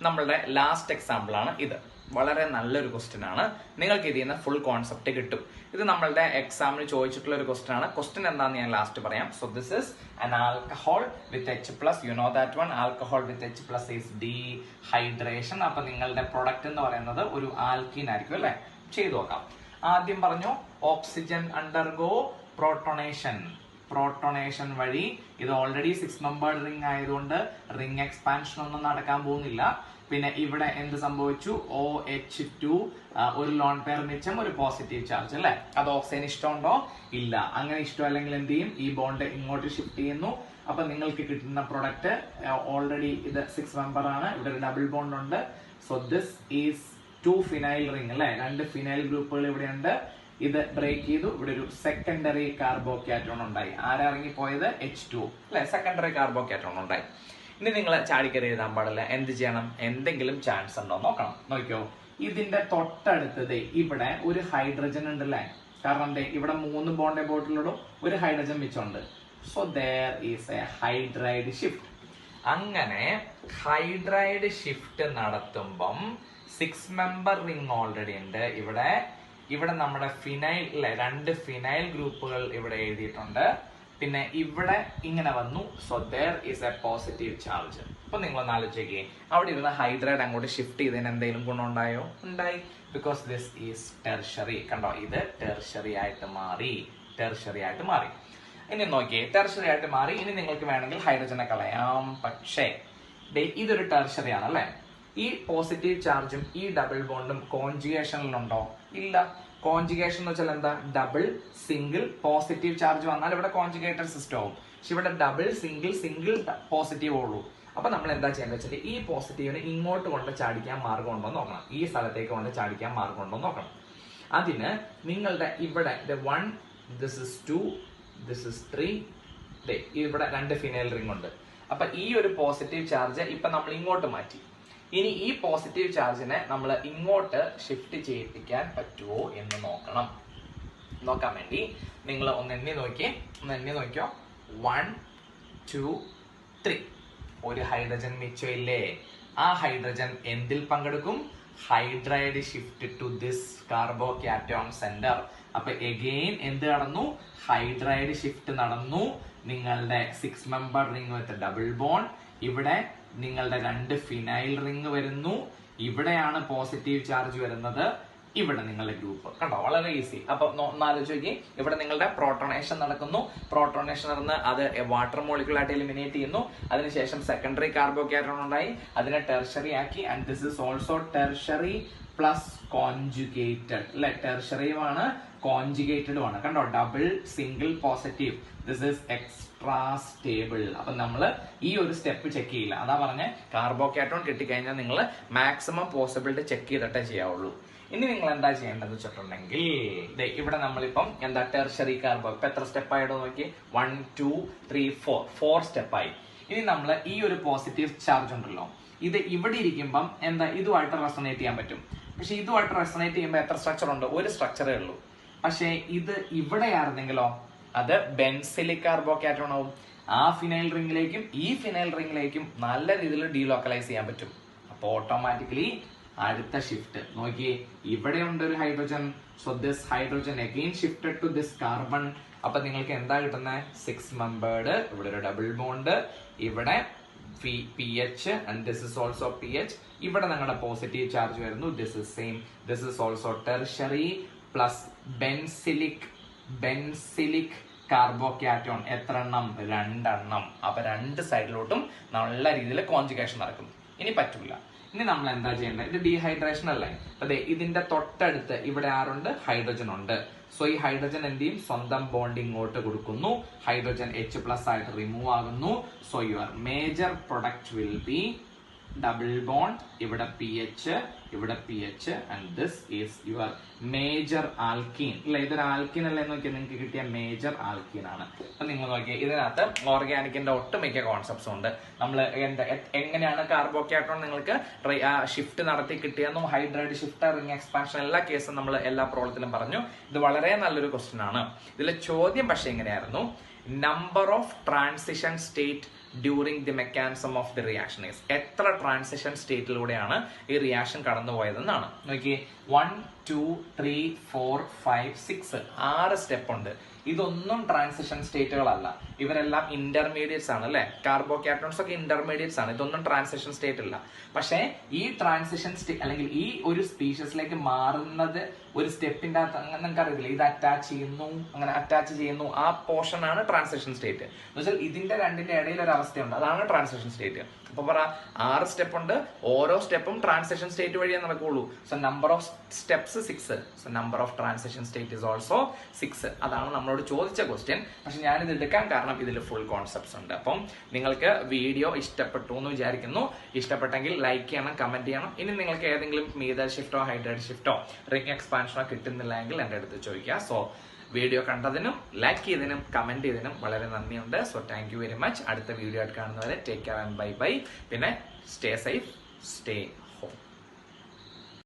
നമ്മളുടെ ലാസ്റ്റ് എക്സാമ്പിൾ ആണ് ഇത്. വളരെ നല്ലൊരു ക്വസ്റ്റ്യൻ ആണ്. നിങ്ങൾക്ക് ഇതിൽ നിന്ന് ഫുൾ കോൺസെപ്റ്റ് കിട്ടും. ഇത് നമ്മളുടെ എക്സാമിന് ചോദിച്ചിട്ടുള്ള ഒരു ക്വസ്റ്റ്യൻ ആണ്. ക്വസ്റ്റ്യൻ എന്താണെന്ന് ഞാൻ ലാസ്റ്റ് പറയാം. So this is an alcohol with H+. You know that one. Alcohol with H+ is dehydration. അപ്പൊ നിങ്ങളുടെ പ്രൊഡക്റ്റ് എന്ന് പറയുന്നത് ഒരു ആൽക്കീൻ ആയിരിക്കും അല്ലെ. ചെയ്തു നോക്കാം. ആദ്യം പറഞ്ഞു ഓക്സിജൻ അണ്ടർഗോ പ്രോട്ടോണേഷൻ വഴി. ഇത് ഓൾറെഡി 6 മെമ്പേർഡ് റിംഗ് ആയതുകൊണ്ട് റിംഗ് എക്സ്പാൻഷൻ ഒന്നും നടക്കാൻ പോകുന്നില്ല. പിന്നെ ഇവിടെ എന്ത് സംഭവിച്ചു? OH2 ഒരു ലോൺ പെയർ മിച്ചം, ഒരു പോസിറ്റീവ് ചാർജ് അല്ലെ. അത് ഓക്സിജന് ഇഷ്ടമുണ്ടോ? ഇല്ല. അങ്ങനെ ഇഷ്ടമല്ലെങ്കിൽ എന്ത് ചെയ്യും? ഈ ബോണ്ട് ഇങ്ങോട്ട് ഷിഫ്റ്റ് ചെയ്യുന്നു. അപ്പൊ നിങ്ങൾക്ക് കിട്ടുന്ന പ്രൊഡക്റ്റ് ഓൾറെഡി ഇത് 6 മെമ്പർ ആണ്. ഇവിടെ ഒരു ഡബിൾ ബോണ്ട് ഉണ്ട്. So this is 2 phenyl ring അല്ലെ. 2 ഫിനൈൽ ഗ്രൂപ്പുകൾ ഇവിടെ ഉണ്ട്. ഇത് ബ്രേക്ക് ചെയ്തു. ഇവിടെ ഒരു സെക്കൻഡറി കാർബോക്യാറ്റോൺ ഉണ്ടായി. ആരാ ഇറങ്ങിപ്പോയത്? H2 അല്ലെ. സെക്കൻഡറി കാർബോക്യാറ്റോൺ ഉണ്ടായി. ഇനി നിങ്ങൾ ചാടിക്കറി എഴുതാൻ പാടില്ല. എന്ത് ചെയ്യണം? എന്തെങ്കിലും ചാൻസ് ഉണ്ടോ നോക്കണം. നോക്കിയോ, ഇതിന്റെ തൊട്ടടുത്തത് ഇവിടെ ഒരു ഹൈഡ്രജൻ ഉണ്ടല്ലേ. കാരണം ഇവിടെ 3 ബോണ്ട് ബോട്ടിലോടും ഒരു ഹൈഡ്രജൻ മിച്ചുണ്ട്. So there is a hydride shift. അങ്ങനെ ഹൈഡ്രൈഡ് ഷിഫ്റ്റ് നടത്തുമ്പം 6 മെമ്പർ റിംഗ് ഓൾറെഡി ഉണ്ട് ഇവിടെ നമ്മുടെ ഫിനൈൽ അല്ലെ, 2 ഫിനൈൽ ഗ്രൂപ്പുകൾ ഇവിടെ എഴുതിയിട്ടുണ്ട്. പിന്നെ ഇവിടെ ഇങ്ങനെ വന്നു. So there is A positive charge. അപ്പൊ നിങ്ങളൊന്ന് ആലോചിക്കേ, അവിടെ ഇരുന്ന ഹൈഡ്രൈഡ് അങ്ങോട്ട് ഷിഫ്റ്റ് ചെയ്തതിന് എന്തെങ്കിലും ഗുണം ഉണ്ടായോ? ഉണ്ടായി. Because this is tertiary. കണ്ടോ, ഇത് ടെർഷറി ആയിട്ട് മാറി. ഇനി നോക്കിയേ, ടെർഷറി ആയിട്ട് മാറി. ഇനി നിങ്ങൾക്ക് വേണമെങ്കിൽ ഹൈഡ്രജനെ കളയാം. പക്ഷേ ഇതൊരു ടെർഷറി ആണ് അല്ലെ. ഈ പോസിറ്റീവ് ചാർജും ഈ ഡബിൾ ബോണ്ടും കോൺജുഗേഷനിലുണ്ടോ? ഇല്ല. കോൺജുഗേഷൻ എന്ന് വെച്ചാൽ എന്താ? ഡബിൾ സിംഗിൾ പോസിറ്റീവ് ചാർജ് വന്നാൽ ഇവിടെ കോൺജുഗേറ്റഡ് സിസ്റ്റം ആവും. പക്ഷെ ഇവിടെ ഡബിൾ സിംഗിൾ പോസിറ്റീവ് ഉള്ളൂ. അപ്പൊ നമ്മൾ എന്താ ചെയ്യേണ്ടത് വെച്ചാൽ ഈ പോസിറ്റീവിനെ ഇങ്ങോട്ട് കൊണ്ട് ചാടിക്കാൻ മാർഗം ഉണ്ടോ നോക്കണം. ഈ സ്ഥലത്തേക്ക് കൊണ്ട് ചാടിക്കാൻ മാർഗം ഉണ്ടോ നോക്കണം. അതിന് നിങ്ങളുടെ ഇവിടെ 1, ദിസ് ഇസ് 2, ദിസ് ഇസ് 3, ഇവിടെ 2 ഫിനൈൽ റിംഗ് ഉണ്ട്. അപ്പൊ ഈ ഒരു പോസിറ്റീവ് ചാർജ് ഇപ്പൊ നമ്മൾ ഇങ്ങോട്ട് മാറ്റി. ഇനി ഈ പോസിറ്റീവ് ചാർജിനെ നമ്മൾ ഇങ്ങോട്ട് ഷിഫ്റ്റ് ചെയ്യിപ്പിക്കാൻ പറ്റുമോ എന്ന് നോക്കാൻ വേണ്ടി നിങ്ങൾ ഒന്ന് എണ്ണി നോക്കിയോ. 1, 2, 3. ഒരു ഹൈഡ്രജൻ മിച്ചം ഇല്ലേ? ആ ഹൈഡ്രജൻ എന്തിൽ പങ്കെടുക്കും? Hydride shift to this carbocation centre. അപ്പൊ എഗെയിൻ എന്ത് നടന്നു? ഹൈഡ്രൈഡ് ഷിഫ്റ്റ് നടന്നു. നിങ്ങളുടെ 6 member ring with double bond. ഇവിടെ നിങ്ങളുടെ 2 ഫിനൈൽ റിംഗ് വരുന്നു. ഇവിടെയാണ് പോസിറ്റീവ് ചാർജ് വരുന്നത്. ഇവിടെ നിങ്ങളുടെ ഗ്രൂപ്പ് കണ്ടോ, വളരെ ഈസി. അപ്പൊ ആലോചിച്ച് ഇവിടെ നിങ്ങളുടെ പ്രോട്ടോണേഷൻ നടക്കുന്നു. പ്രോട്ടോണേഷൻ നടന്ന് അത് വാട്ടർ മോളിക്യൂൾ ആയിട്ട് എലിമിനേറ്റ് ചെയ്യുന്നു. അതിനുശേഷം സെക്കൻഡറി കാർബോക്യാറ്റോൺ ഉണ്ടായി, അതിനെ ടെർഷറി ആക്കി. And this is also tertiary plus conjugated അല്ലെ. ടെർഷറിയുമാണ് കോൺജുഗേറ്റഡുമാണ്. കണ്ടോ, double single positive. This is extra stable. അപ്പൊ നമ്മൾ ഈ ഒരു സ്റ്റെപ്പ് ചെക്ക് ചെയ്യില്ല. അതാ പറഞ്ഞ കാർബോക്യാറ്റോൺ കിട്ടിക്കഴിഞ്ഞാൽ നിങ്ങൾ മാക്സിമം പോസിബിലിറ്റി ചെക്ക് ചെയ്തിട്ടേ ചെയ്യാവുള്ളൂ. ഇനി നിങ്ങൾ എന്താ ചെയ്യേണ്ടത് വെച്ചിട്ടുണ്ടെങ്കിൽ ഇവിടെ നമ്മളിപ്പം എന്താ ടെർഷറി കാർബോ ഇപ്പൊ എത്ര സ്റ്റെപ്പ് ആയിട്ടോ നോക്കി. 1, 2, 3, 4 സ്റ്റെപ്പായി. ഇനി നമ്മൾ ഈ ഒരു പോസിറ്റീവ് ചാർജ് ഉണ്ടല്ലോ, ഇത് ഇവിടെ ഇരിക്കുമ്പം എന്താ ഇതുമായിട്ട് റെസൊണേറ്റ് ചെയ്യാൻ പറ്റും. പക്ഷെ ഇതുമായിട്ട് റെസൊണേറ്റ് ചെയ്യുമ്പോൾ എത്ര സ്ട്രക്ചർ ഉണ്ട്? ഒരു സ്ട്രക്ചറേ ഉള്ളൂ. പക്ഷെ ഇത് ഇവിടെ ആയിരുന്നെങ്കിലോ അത് ബെൻസിലിക് കാർബോക്യാറ്റോൺ ആവും. ആ ഫിനൈൽ റിംഗിലേക്കും ഈ ഫിനൈൽ റിംഗിലേക്കും നല്ല രീതിയിൽ ഡീലോക്കലൈസ് ചെയ്യാൻ പറ്റും. അപ്പൊ ഓട്ടോമാറ്റിക്കലി അടുത്ത ഷിഫ്റ്റ് നോക്കിയേ, ഇവിടെ ഉണ്ട് ഒരു hydrogen. So this hydrogen again shifted to this carbon. അപ്പൊ നിങ്ങൾക്ക് എന്താ കിട്ടുന്നത്? 6 മെമ്പേർഡ്. ഇവിടെ ഒരു ഡബിൾ ബോണ്ട്. ഇവിടെ PH and this is also PH. ഇവിടെ നിങ്ങളുടെ പോസിറ്റീവ് ചാർജ് വരുന്നു. This is same. This is also tertiary plus benzylic carbocation. എത്ര എണ്ണം? 2 എണ്ണം. അപ്പൊ 2 സൈഡിലോട്ടും നല്ല രീതിയിൽ കോൺജുഗേഷൻ നടക്കും. ഇനി പറ്റൂല. ഇനി നമ്മൾ എന്താ ചെയ്യേണ്ടത്? ഇത് ഡീഹൈഡ്രേഷൻ അല്ലേ. അതെ, ഇതിന്റെ തൊട്ടടുത്ത് ഇവിടെ ആരുണ്ട്? ഹൈഡ്രജൻ ഉണ്ട്. സോ ഈ ഹൈഡ്രജൻ എന്ത് ചെയ്യും? സ്വന്തം ബോണ്ട് ഇങ്ങോട്ട് കൊടുക്കുന്നു. ഹൈഡ്രജൻ H+ ആയിട്ട് റിമൂവ് ആകുന്നു. So your major product will be double bond. ഇവിടെ PH and this is your major alkene അല്ലെ. ഇതൊരു ആൽക്കീൻ അല്ലേ നോക്കിയാൽ നിങ്ങൾക്ക് കിട്ടിയ മേജർ ആൽക്കീൻ ആണ്. അപ്പൊ നിങ്ങൾ നോക്കിയാൽ ഇതിനകത്ത് ഓർഗാനിക്കിന്റെ ഒട്ടുമിക്ക കോൺസെപ്റ്റ്സ് ഉണ്ട്. നമ്മൾ എങ്ങനെയാണ് കാർബോക്യാറ്റോൺ നിങ്ങൾക്ക് ഷിഫ്റ്റ് നടത്തി കിട്ടിയെന്നും ഹൈഡ്രൈഡ് ഷിഫ്റ്റ് റിംഗ് എക്സ്പാൻഷൻ എല്ലാ കേസും നമ്മൾ എല്ലാ പ്രോബ്ലത്തിലും പറഞ്ഞു. ഇത് വളരെ നല്ലൊരു ക്വസ്റ്റ്യൻ ആണ്. ഇതിലെ ചോദ്യം പക്ഷെ എങ്ങനെയായിരുന്നു? Number of transition state during the mechanism of the reaction is. എത്ര ട്രാൻസിഷൻ സ്റ്റേറ്റിലൂടെയാണ് ഈ റിയാക്ഷൻ കടന്നുപോയതെന്നാണ്. നോക്കിയേ, 1 2 3 4 5 6 6 സ്റ്റെപ്പ് ഉണ്ട്. ഇതൊന്നും ട്രാൻസിഷൻ സ്റ്റേറ്റുകളല്ല, ഇവരെല്ലാം ഇന്റർമീഡിയറ്റ്സ് ആണ് അല്ലെ. കാർബോകാറ്റോൺസ് ഒക്കെ ഇന്റർമീഡിയറ്റ്സ് ആണ്, ഇതൊന്നും ട്രാൻസിഷൻ സ്റ്റേറ്റ് അല്ല. പക്ഷേ ഈ ട്രാൻസിഷൻ സ്റ്റേറ്റ് അല്ലെങ്കിൽ ഈ ഒരു സ്പീഷ്യസിലേക്ക് മാറുന്നത് ഒരു സ്റ്റെപ്പിന്റെ അകത്ത് അങ്ങനെ നിങ്ങൾക്ക് അറിയില്ല, ഇത് അറ്റാച്ച് ചെയ്യുന്നു അങ്ങനെ അറ്റാച്ച് ചെയ്യുന്നു, ആ പോർഷൻ ആണ് ട്രാൻസിഷൻ സ്റ്റേറ്റ്. എന്ന് വെച്ചാൽ ഇതിന്റെ രണ്ടിന്റെ ഇടയിൽ ഒരു അവസ്ഥയുണ്ട്, അതാണ് ട്രാൻസിഷൻ സ്റ്റേറ്റ്. അപ്പൊ പറ 6 സ്റ്റെപ്പ് ഉണ്ട്, ഓരോ സ്റ്റെപ്പും ട്രാൻസിഷൻ സ്റ്റേറ്റ് വഴിയേ നടക്കുള്ളൂ. So number of steps 6, so number of transition state is also 6. അതാണ് നമ്മളോട് ചോദിച്ച ക്വസ്റ്റ്യൻ. പക്ഷെ ഞാനിത് എടുക്കാൻ കാരണം ഇതിൽ ഫുൾ കോൺസെപ്റ്റ്സ് ഉണ്ട്. അപ്പം നിങ്ങൾക്ക് വീഡിയോ ഇഷ്ടപ്പെട്ടു എന്ന് വിചാരിക്കുന്നു. ഇഷ്ടപ്പെട്ടെങ്കിൽ ലൈക്ക് ചെയ്യണം, കമന്റ് ചെയ്യണം. ഇനി നിങ്ങൾക്ക് ഏതെങ്കിലും മീതൽ ഷിഫ്റ്റോ ഹൈഡ്രേറ്റ് ഷിഫ്റ്റോ റിംഗ് എക്സ്പാൻഷനോ കിട്ടുന്നില്ല എങ്കിൽ എൻ്റെ അടുത്ത് ചോദിക്കുക. സോ വീഡിയോ കണ്ടതിനും ലൈക്ക് ചെയ്തതിനും കമന്റ് ചെയ്തതിനും വളരെ നന്ദിയുണ്ട്. So thank you very much. അടുത്ത വീഡിയോ ആയിട്ട് കാണുന്നവരെ take care and bye bye. പിന്നെ സ്റ്റേ സേഫ്, സ്റ്റേ